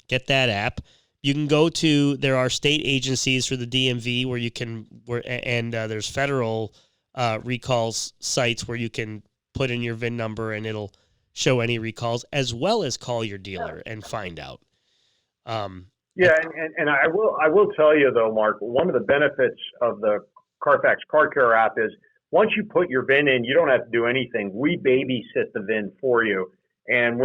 Speaker 2: get that app. You can go to, there are state agencies for the DMV where you can, and there's federal recalls sites where you can put in your VIN number and it'll show any recalls, as well as call your dealer and find out.
Speaker 4: Yeah, and I will tell you though, Mark, one of the benefits of the Carfax Car Care app is once you put your VIN in, you don't have to do anything. We babysit the VIN for you. And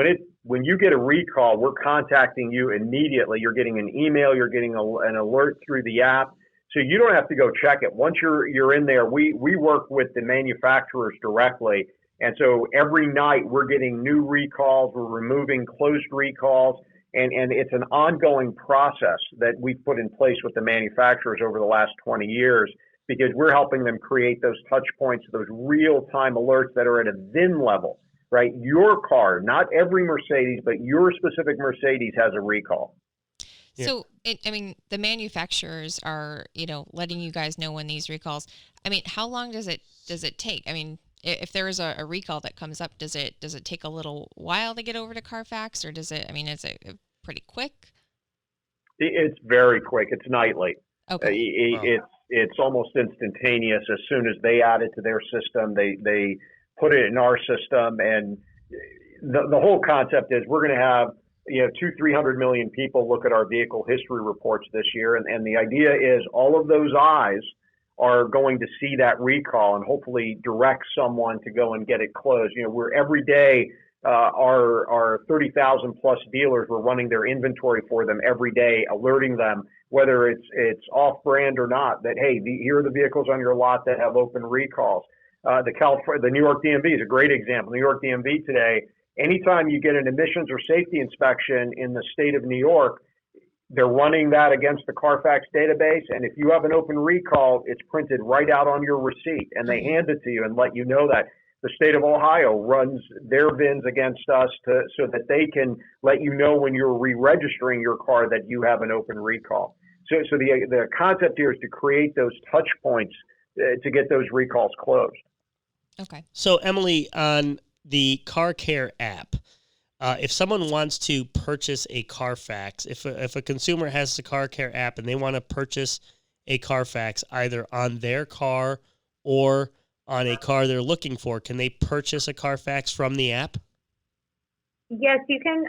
Speaker 4: when you get a recall, we're contacting you immediately. You're getting an email, you're getting an alert through the app. So you don't have to go check it. Once you're in there, we work with the manufacturers directly. And so every night we're getting new recalls, we're removing closed recalls. And it's an ongoing process that we've put in place with the manufacturers over the last 20 years because we're helping them create those touch points, those real-time alerts that are at a VIN level, right? Your car, not every Mercedes, but your specific Mercedes has a recall.
Speaker 3: So, the manufacturers are, letting you guys know when these recalls. How long does it take? If there is a recall that comes up, does it take a little while to get over to Carfax, or is it pretty quick?
Speaker 4: It's very quick. It's nightly.
Speaker 3: Okay.
Speaker 4: It's almost instantaneous. As soon as they add it to their system, they put it in our system, and the whole concept is we're going to have 300 million people look at our vehicle history reports this year, and the idea is all of those eyes are going to see that recall and hopefully direct someone to go and get it closed. We're every day, our 30,000 plus dealers, we're running their inventory for them every day, alerting them whether it's off brand or not, that, hey, here are the vehicles on your lot that have open recalls. The New York DMV is a great example. New York DMV today, anytime you get an emissions or safety inspection in the state of New York, they're running that against the Carfax database, and if you have an open recall, it's printed right out on your receipt, and they hand it to you and let you know that. The state of Ohio runs their VINs against us so that they can let you know when you're re-registering your car that you have an open recall. So the concept here is to create those touch points to get those recalls closed.
Speaker 3: Okay.
Speaker 2: So, Emilie, on the Car Care app, if someone wants to purchase a Carfax, if a consumer has the Car Care app and they want to purchase a Carfax either on their car or on a car they're looking for, can they purchase a Carfax from the app?
Speaker 5: Yes, you can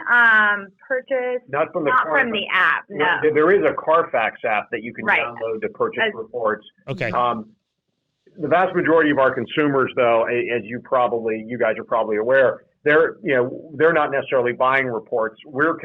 Speaker 5: purchase.
Speaker 4: Not from the
Speaker 5: app. No,
Speaker 4: there is a Carfax app that you can download to purchase reports.
Speaker 2: Okay.
Speaker 4: The vast majority of our consumers, though, as you guys are probably aware, they're not necessarily buying reports. We're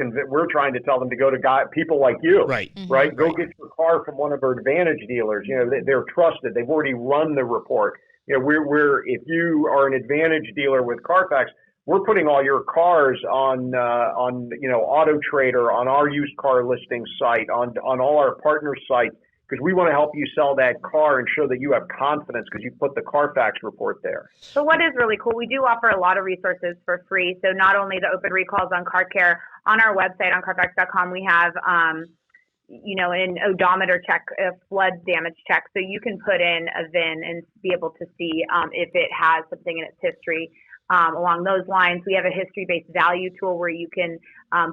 Speaker 4: trying to tell them to go to people like you,
Speaker 2: right?
Speaker 3: Mm-hmm.
Speaker 4: Right. Go get your car from one of our Advantage dealers. They're trusted. They've already run the report. If you are an Advantage dealer with Carfax, we're putting all your cars on Auto Trader, on our used car listing site, on all our partner sites, because we want to help you sell that car and show that you have confidence because you put the Carfax report there.
Speaker 5: So what is really cool, we do offer a lot of resources for free. So not only the open recalls on Car Care, on our website on Carfax.com, we have an odometer check, a flood damage check. So you can put in a VIN and be able to see if it has something in its history. Along those lines, we have a history-based value tool where you can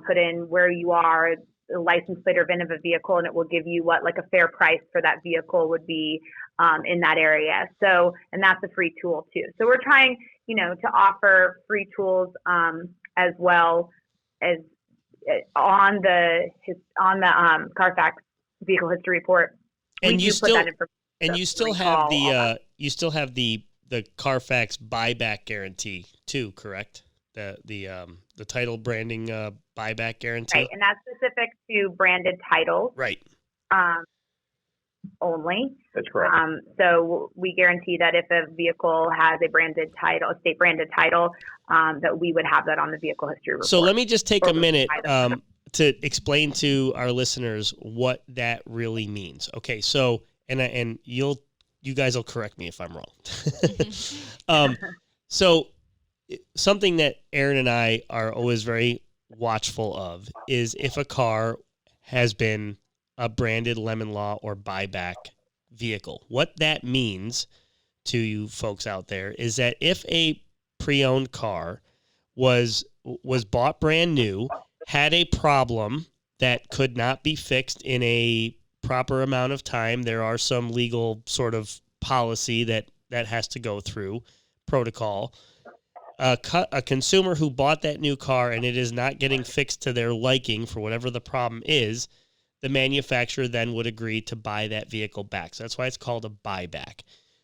Speaker 5: put in where you are, the license plate or VIN of a vehicle, and it will give you what a fair price for that vehicle would be in that area. So, and that's a free tool too. So we're trying, to offer free tools as well as on the Carfax vehicle history report.
Speaker 2: And you still have the Carfax buyback guarantee too, correct? The title branding buyback guarantee.
Speaker 5: Right, and that's specific to branded titles.
Speaker 2: Right.
Speaker 5: Only.
Speaker 4: That's correct.
Speaker 5: So we guarantee that if a vehicle has a branded title, a state branded title, that we would have that on the vehicle history report.
Speaker 2: So let me just take a minute to explain to our listeners what that really means. Okay, so and you guys will correct me if I'm wrong. So something that Aaron and I are always very watchful of is if a car has been a branded lemon law or buyback vehicle. What that means to you folks out there is that if a pre-owned car was bought brand new, had a problem that could not be fixed in a proper amount of time, there are some legal sort of policy that has to go through, protocol. A consumer who bought that new car and it is not getting fixed to their liking for whatever the problem is, the manufacturer then would agree to buy that vehicle back. So that's why it's called a buyback.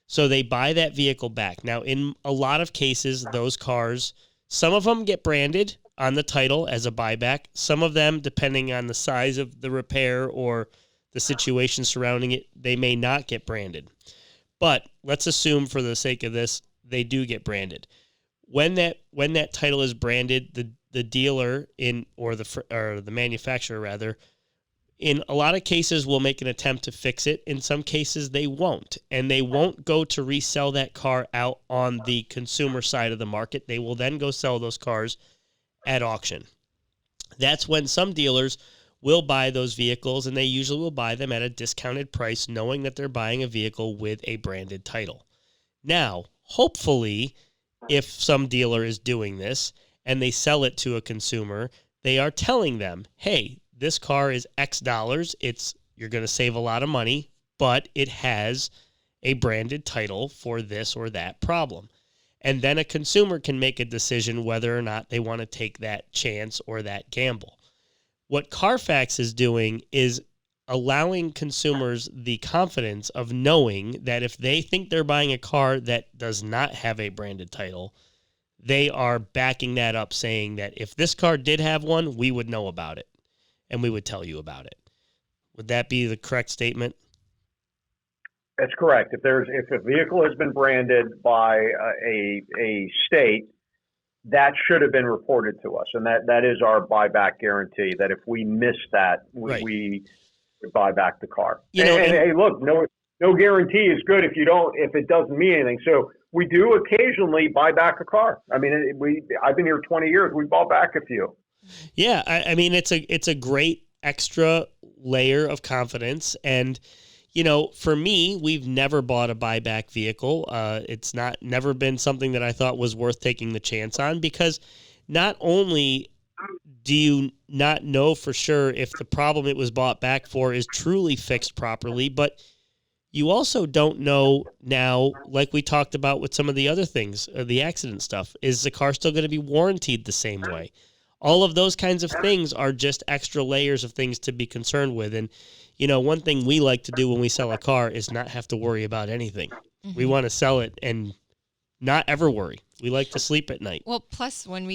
Speaker 2: So they buy that vehicle back. Now, in a lot of cases, those cars, some of them get branded on the title as a buyback. Some of them, depending on the size of the repair or the situation surrounding it, they may not get branded. But let's assume for the sake of this, they do get branded. When that title is branded, the dealer or the manufacturer rather, in a lot of cases will make an attempt to fix it. In some cases they won't, and they won't go to resell that car out on the consumer side of the market. They will then go sell those cars at auction. That's when some dealers will buy those vehicles, and they usually will buy them at a discounted price, knowing that they're buying a vehicle with a branded title. Now, hopefully, if some dealer is doing this and they sell it to a consumer, they are telling them, hey, this car is X dollars. You're going to save a lot of money, but it has a branded title for this or that problem. And then a consumer can make a decision whether or not they want to take that chance or that gamble. What Carfax is doing is allowing consumers the confidence of knowing that if they think they're buying a car that does not have a branded title, they are backing that up, saying that if this car did have one, we would know about it and we would tell you about it. Would that be the correct statement?
Speaker 4: That's correct. If a vehicle has been branded by a state, that should have been reported to us, and that is our buyback guarantee. That if we miss that, we buy back the car. And hey, look, no guarantee is good if it doesn't mean anything. So we do occasionally buy back a car. I mean, I've been here 20 years. We bought back a few.
Speaker 2: Yeah, I mean, it's a great extra layer of confidence. And, for me, we've never bought a buyback vehicle. It's never been something that I thought was worth taking the chance on, because not only do you not know for sure if the problem it was bought back for is truly fixed properly, but you also don't know now, like we talked about with some of the other things, the accident stuff, is the car still going to be warrantied the same way? All of those kinds of things are just extra layers of things to be concerned with. And, one thing we like to do when we sell a car is not have to worry about anything. Mm-hmm. We want to sell it and not ever worry. We like to sleep at night.
Speaker 3: Well, plus when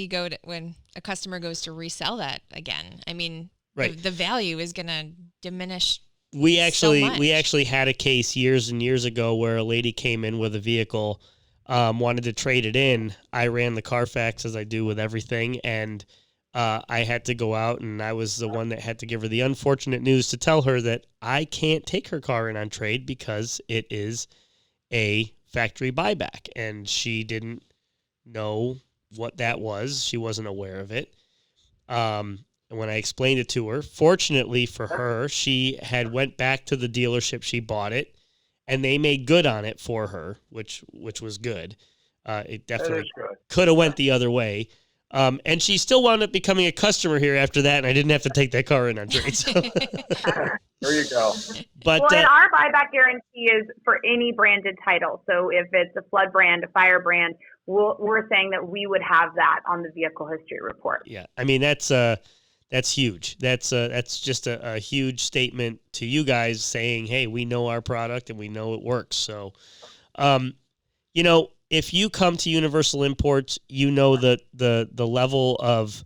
Speaker 3: a customer goes to resell that again, I mean,
Speaker 2: right,
Speaker 3: the value is going to diminish.
Speaker 2: We actually had a case years and years ago where a lady came in with a vehicle, wanted to trade it in. I ran the Carfax as I do with everything, and I had to go out, and I was the one that had to give her the unfortunate news to tell her that I can't take her car in on trade because it is a factory buyback, and she didn't know what that was. She wasn't aware of it. And when I explained it to her, fortunately for her, she had went back to the dealership she bought it, and they made good on it for her, which was good. It definitely could have went the other way. And she still wound up becoming a customer here after that, and I didn't have to take that car in on trade. So.
Speaker 4: There you go.
Speaker 2: But
Speaker 5: and our buyback guarantee is for any branded title. So if it's a flood brand, a fire brand, we're saying that we would have that on the vehicle history report.
Speaker 2: Yeah, I mean that's huge. That's just a huge statement to you guys saying, hey, we know our product and we know it works. So, if you come to Universal Imports, the level of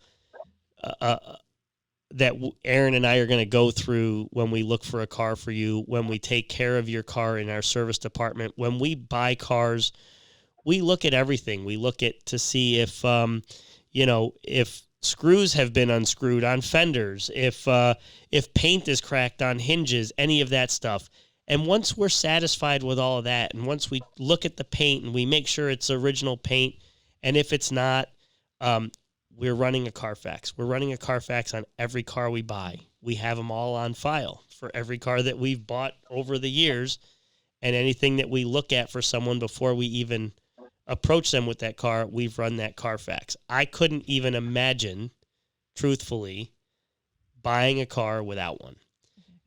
Speaker 2: that Aaron and I are going to go through when we look for a car for you, when we take care of your car in our service department, when we buy cars, we look at everything. We look at to see if if screws have been unscrewed on fenders, if paint is cracked on hinges, any of that stuff. And once we're satisfied with all of that, and once we look at the paint and we make sure it's original paint, and if it's not, we're running a Carfax. We're running a Carfax on every car we buy. We have them all on file for every car that we've bought over the years, and anything that we look at for someone before we even approach them with that car, we've run that Carfax. I couldn't even imagine, truthfully, buying a car without one.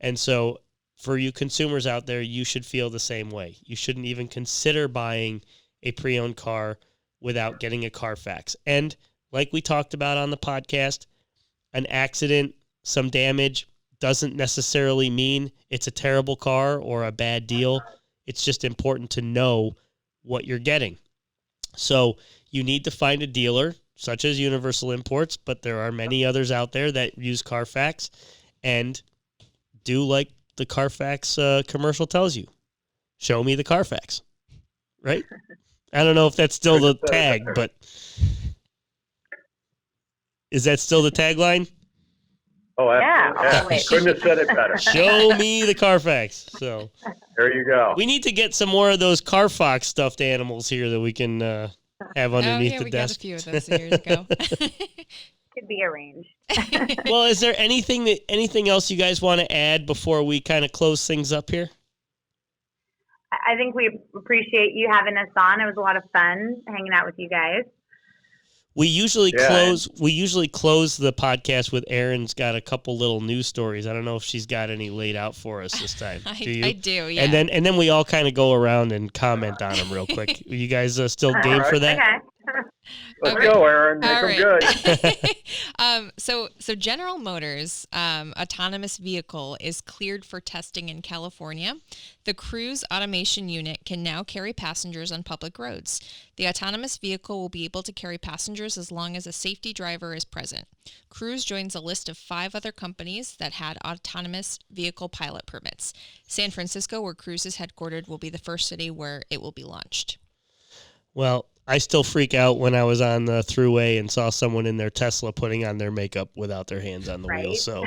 Speaker 2: And so for you consumers out there, you should feel the same way. You shouldn't even consider buying a pre-owned car without getting a Carfax. And like we talked about on the podcast, an accident, some damage doesn't necessarily mean it's a terrible car or a bad deal. It's just important to know what you're getting. So you need to find a dealer such as Universal Imports, but there are many others out there that use Carfax and do like the Carfax commercial tells you. Show me the Carfax, right? I don't know if that's still the tag, but is that still the tagline?
Speaker 4: Oh, absolutely.
Speaker 5: Yeah.
Speaker 4: Couldn't have said it better.
Speaker 2: Show me the Carfax. So
Speaker 4: there you go.
Speaker 2: we need to get some more of those Carfax stuffed animals here that we can have underneath the
Speaker 3: we
Speaker 2: desk.
Speaker 3: got a few of those years ago.
Speaker 5: Could be arranged.
Speaker 2: Well, is there anything else you guys want to add before we kind of close things up here?
Speaker 5: I think we appreciate you having us on. It was a lot of fun hanging out with you guys.
Speaker 2: We usually close the podcast with Erin's got a couple little news stories. I don't know if she's got any laid out for us this time.
Speaker 3: I do, yeah.
Speaker 2: And then we all kind of go around and comment on them real quick. You guys still game for that?
Speaker 5: Okay.
Speaker 4: Let's go, Erin. Make
Speaker 3: All
Speaker 4: them
Speaker 3: right.
Speaker 4: good.
Speaker 3: So General Motors autonomous vehicle is cleared for testing in California. The Cruise automation unit can now carry passengers on public roads. The autonomous vehicle will be able to carry passengers as long as a safety driver is present. Cruise joins a list of 5 other companies that had autonomous vehicle pilot permits. San Francisco, where Cruise is headquartered, will be the first city where it will be launched.
Speaker 2: Well, I still freak out when I was on the thruway and saw someone in their Tesla putting on their makeup without their hands on the wheel. So,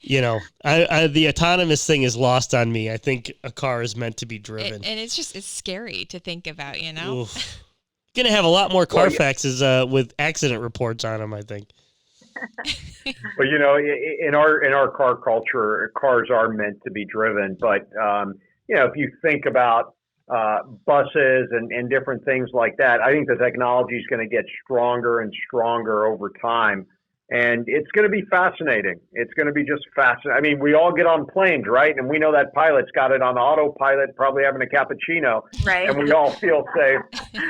Speaker 2: the autonomous thing is lost on me. I think a car is meant to be driven.
Speaker 3: And it's scary to think about,
Speaker 2: Oof. Going to have a lot more Carfaxes with accident reports on them, I think.
Speaker 4: But in our car culture, cars are meant to be driven. But if you think about buses and different things like that, I think the technology is going to get stronger and stronger over time, and it's going to be fascinating. It's going to be just fascinating. I mean, we all get on planes, right? And we know that pilot's got it on autopilot, probably having a cappuccino,
Speaker 5: Right.
Speaker 4: and we all feel safe.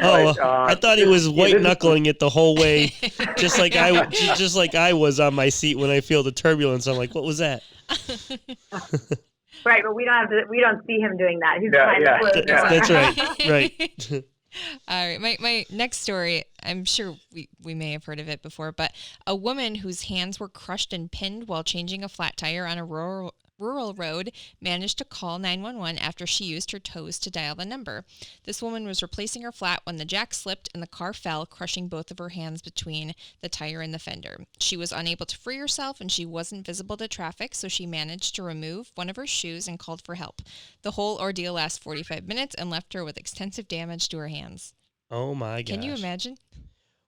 Speaker 2: Oh,
Speaker 4: But,
Speaker 2: I thought he was white knuckling it the whole way, just like I was on my seat when I feel the turbulence. I'm like, what was that?
Speaker 5: Right, but we don't see him doing that. He's behind the closed door.
Speaker 2: That's right. Right.
Speaker 3: All right, my next story, I'm sure we may have heard of it before, but a woman whose hands were crushed and pinned while changing a flat tire on a rural road managed to call 911 after she used her toes to dial the number. This woman was replacing her flat when the jack slipped and the car fell, crushing both of her hands between the tire and the fender. She was unable to free herself and she wasn't visible to traffic, so she managed to remove one of her shoes and called for help. The whole ordeal lasted 45 minutes and left her with extensive damage to her hands.
Speaker 2: Oh my gosh.
Speaker 3: Can you imagine?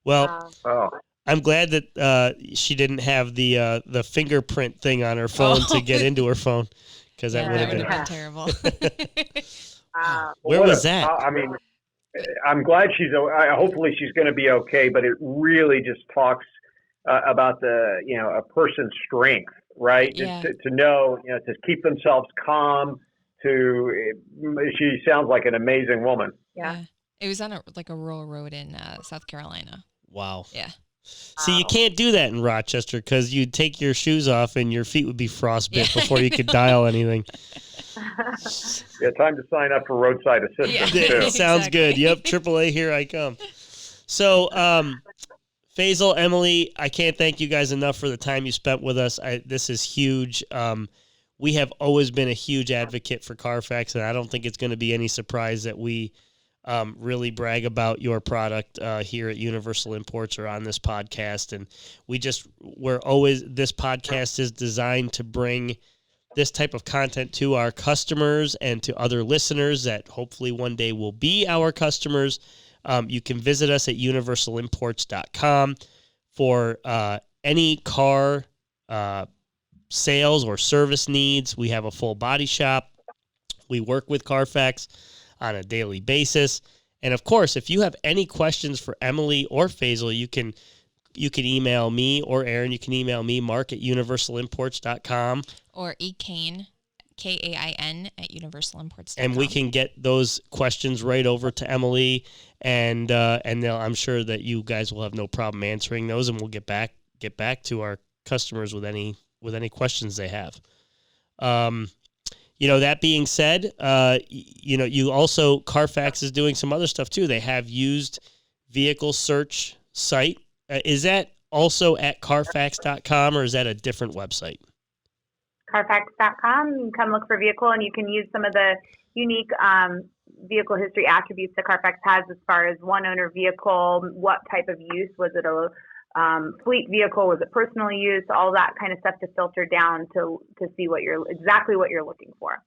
Speaker 2: Well,
Speaker 4: Oh.
Speaker 2: I'm glad that she didn't have the fingerprint thing on her phone to get into her phone, because that would have been
Speaker 3: terrible.
Speaker 2: Where was that?
Speaker 4: I mean, I'm glad hopefully she's going to be okay, but it really just talks about a person's strength, right?
Speaker 3: Yeah.
Speaker 4: To know, to keep themselves calm. She sounds like an amazing woman.
Speaker 5: Yeah.
Speaker 3: It was on a rural road in South Carolina.
Speaker 2: Wow.
Speaker 3: Yeah.
Speaker 2: See, you can't do that in Rochester because you'd take your shoes off and your feet would be frostbit before you could dial anything.
Speaker 4: Yeah, time to sign up for roadside assistance, too.
Speaker 2: Sounds good. Yep, AAA, here I come. So, Faisal, Emilie, I can't thank you guys enough for the time you spent with us. This is huge. We have always been a huge advocate for Carfax, and I don't think it's going to be any surprise that we really brag about your product here at Universal Imports or on this podcast. And this podcast is designed to bring this type of content to our customers and to other listeners that hopefully one day will be our customers. You can visit us at universalimports.com. for any car sales or service needs. We have a full body shop. We work with Carfax on a daily basis. And of course, if you have any questions for Emilie or Faisal, you can email me or Aaron. You can email me, mark@universalimports.com.
Speaker 3: Or eKain, Kain at universalimports.com.
Speaker 2: And we can get those questions right over to Emilie, and I'm sure that you guys will have no problem answering those, and we'll get back to our customers with any questions they have. That being said, you also, Carfax is doing some other stuff too. They have used vehicle search site. Is that also at Carfax.com, or is that a different website?
Speaker 5: Carfax.com. You can come look for vehicle, and you can use some of the unique vehicle history attributes that Carfax has as far as one owner vehicle, what type of use, was it a fleet vehicle, was it personal use, all that kind of stuff to filter down to see exactly what you're looking for.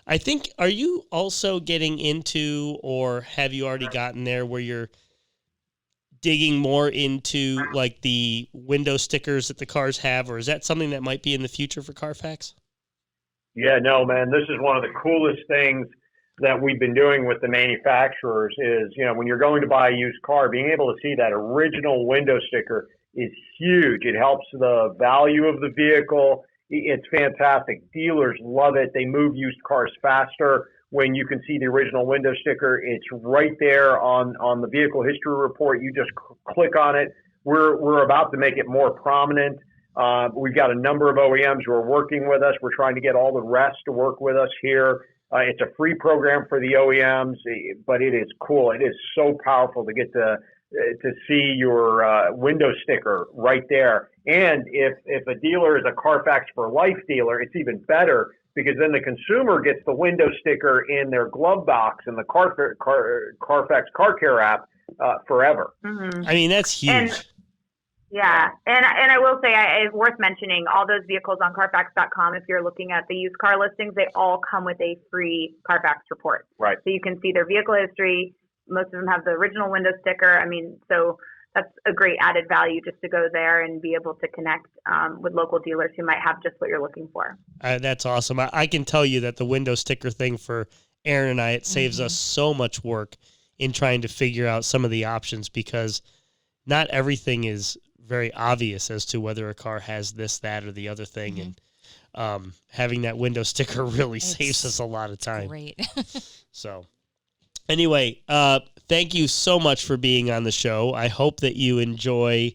Speaker 2: I think, are you also getting into, or have you already gotten there where you're digging more into like the window stickers that the cars have, or is that something that might be in the future for Carfax?
Speaker 4: Yeah, no, man, this is one of the coolest things that we've been doing with the manufacturers is, when you're going to buy a used car, being able to see that original window sticker is huge. It helps the value of the vehicle. It's fantastic. Dealers love it. They move used cars faster when you can see the original window sticker. It's right there on the vehicle history report. You just click on it. We're about to make it more prominent. We've got a number of OEMs who are working with us. We're trying to get all the rest to work with us here. It's a free program for the OEMs, but it is cool. It is so powerful to get to see your window sticker right there. And if a dealer is a Carfax for Life dealer, it's even better, because then the consumer gets the window sticker in their glove box in the Carfax Car Care app forever.
Speaker 5: Mm-hmm.
Speaker 2: I mean, that's huge.
Speaker 5: And I will say, it's worth mentioning, all those vehicles on Carfax.com, if you're looking at the used car listings, they all come with a free Carfax report.
Speaker 4: Right.
Speaker 5: So you can see their vehicle history. Most of them have the original window sticker. I mean, so that's a great added value just to go there and be able to connect with local dealers who might have just what you're looking for.
Speaker 2: That's awesome. I can tell you that the window sticker thing for Aaron and I, it saves us so much work in trying to figure out some of the options, because not everything is very obvious as to whether a car has this, that, or the other thing. And having that window sticker really saves us a lot of time.
Speaker 3: Great.
Speaker 2: So anyway, thank you so much for being on the show. I hope that you enjoy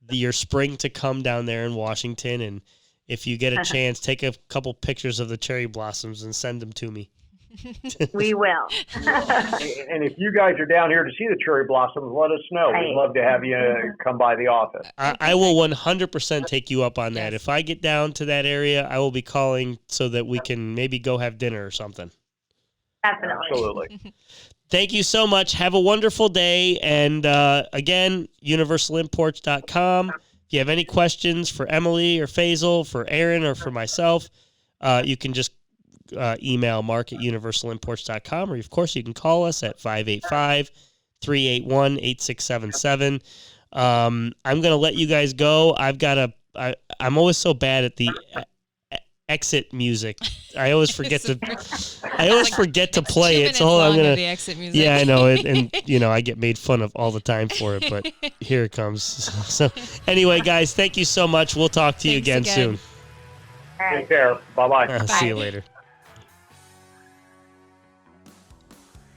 Speaker 2: your spring to come down there in Washington. And if you get a chance, take a couple pictures of the cherry blossoms and send them to me.
Speaker 5: We will.
Speaker 4: And if you guys are down here to see the cherry blossoms, let us know.
Speaker 5: Right.
Speaker 4: We'd love to have you come by the office.
Speaker 2: I will 100% take you up on that. If I get down to that area, I will be calling so that we can maybe go have dinner or something.
Speaker 5: Definitely.
Speaker 4: Absolutely.
Speaker 2: Thank you so much. Have a wonderful day. And again, universalimports.com. If you have any questions for Emilie or Faisal, for Aaron, or for myself, you can just email mark@universalimports.com, or of course you can call us at 585-381-8677. I'm going to let you guys go. I'm always so bad at the exit music. I always forget to play it. So I'm going to
Speaker 3: the exit music.
Speaker 2: Yeah, I know it, and I get made fun of all the time for it, but here it comes. So anyway, guys, thank you so much. We'll talk to you again soon.
Speaker 5: All right.
Speaker 4: Take care. Bye-bye.
Speaker 2: See you later.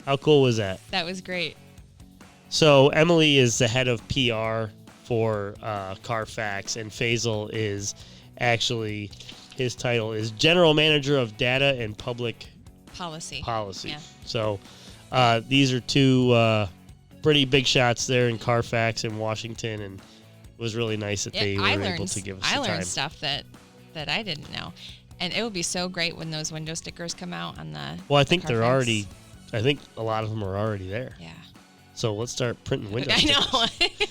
Speaker 2: How cool was that?
Speaker 3: That was great.
Speaker 2: So Emilie is the head of PR for Carfax, and Faisal is actually, his title is General Manager of Data and Public Policy.
Speaker 3: Yeah.
Speaker 2: So these are two pretty big shots there in Carfax in Washington, and it was really nice that they were able to give us the time.
Speaker 3: I learned stuff that I didn't know. And it would be so great when those window stickers come out on the
Speaker 2: Well, I think
Speaker 3: Carfax.
Speaker 2: they're already, I think a lot of them are already there.
Speaker 3: Yeah.
Speaker 2: So let's start printing window
Speaker 3: I
Speaker 2: stickers.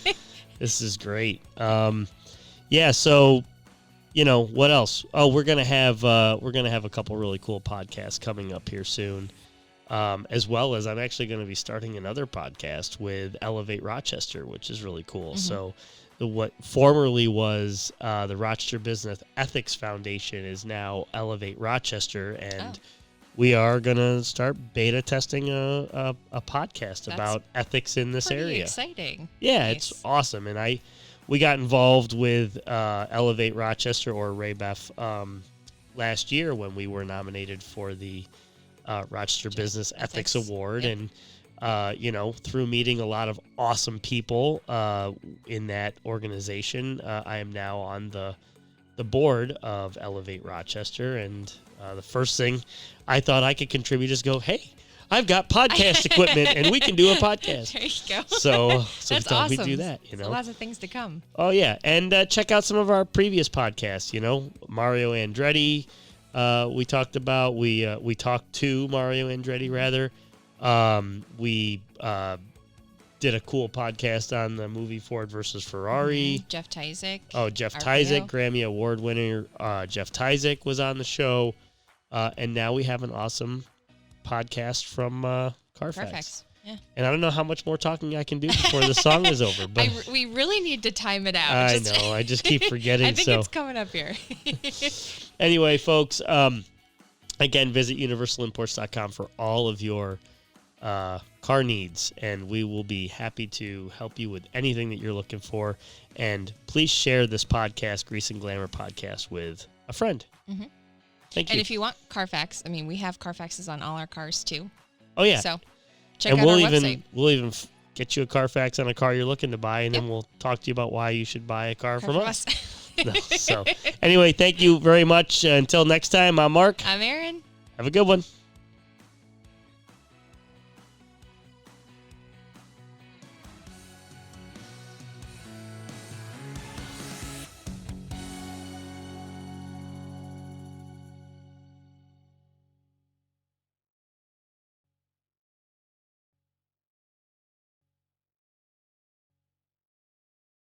Speaker 3: know.
Speaker 2: This is great. Yeah, so what else? Oh, we're gonna have a couple really cool podcasts coming up here soon. As well as I'm actually going to be starting another podcast with Elevate Rochester, which is really cool. Mm-hmm. So what formerly was the Rochester Business Ethics Foundation is now Elevate Rochester, and we are gonna start beta testing a podcast about ethics in this area.
Speaker 3: Exciting.
Speaker 2: Yeah,
Speaker 3: Nice.
Speaker 2: it's awesome, and we got involved with Elevate Rochester, or RABEF, last year when we were nominated for the Rochester Business Ethics Award, and through meeting a lot of awesome people in that organization, I am now on the board of Elevate Rochester, and the first thing I thought I could contribute is go, hey, I've got podcast equipment and we can do a podcast.
Speaker 3: There you go.
Speaker 2: So
Speaker 3: That's
Speaker 2: we
Speaker 3: awesome.
Speaker 2: thought we'd do that.
Speaker 3: So lots of things to come.
Speaker 2: Oh yeah, and check out some of our previous podcasts. Mario Andretti. We talked about. We talked to Mario Andretti rather. We did a cool podcast on the movie Ford versus Ferrari.
Speaker 3: Jeff Tyzik.
Speaker 2: Oh, Jeff
Speaker 3: RPO.
Speaker 2: Tyzik, Grammy Award winner. Jeff Tyzik was on the show, and now we have an awesome podcast from Carfax.
Speaker 3: Yeah.
Speaker 2: And I don't know how much more talking I can do before the song is over. But
Speaker 3: we really need to time it out.
Speaker 2: I know. I just keep forgetting.
Speaker 3: I think it's coming up here.
Speaker 2: Anyway, folks, again, visit universalimports.com for all of your car needs, and we will be happy to help you with anything that you're looking for. And please share this podcast, Grease and Glamour podcast, with a friend.
Speaker 3: Mm-hmm.
Speaker 2: Thank you.
Speaker 3: And if you want Carfax, we have Carfaxes on all our cars too.
Speaker 2: Oh yeah.
Speaker 3: So check out our website.
Speaker 2: We'll even get you a Carfax on a car you're looking to buy, and then we'll talk to you about why you should buy a car from us. So anyway, thank you very much. Until next time, I'm Mark.
Speaker 3: I'm Aaron.
Speaker 2: Have a good one.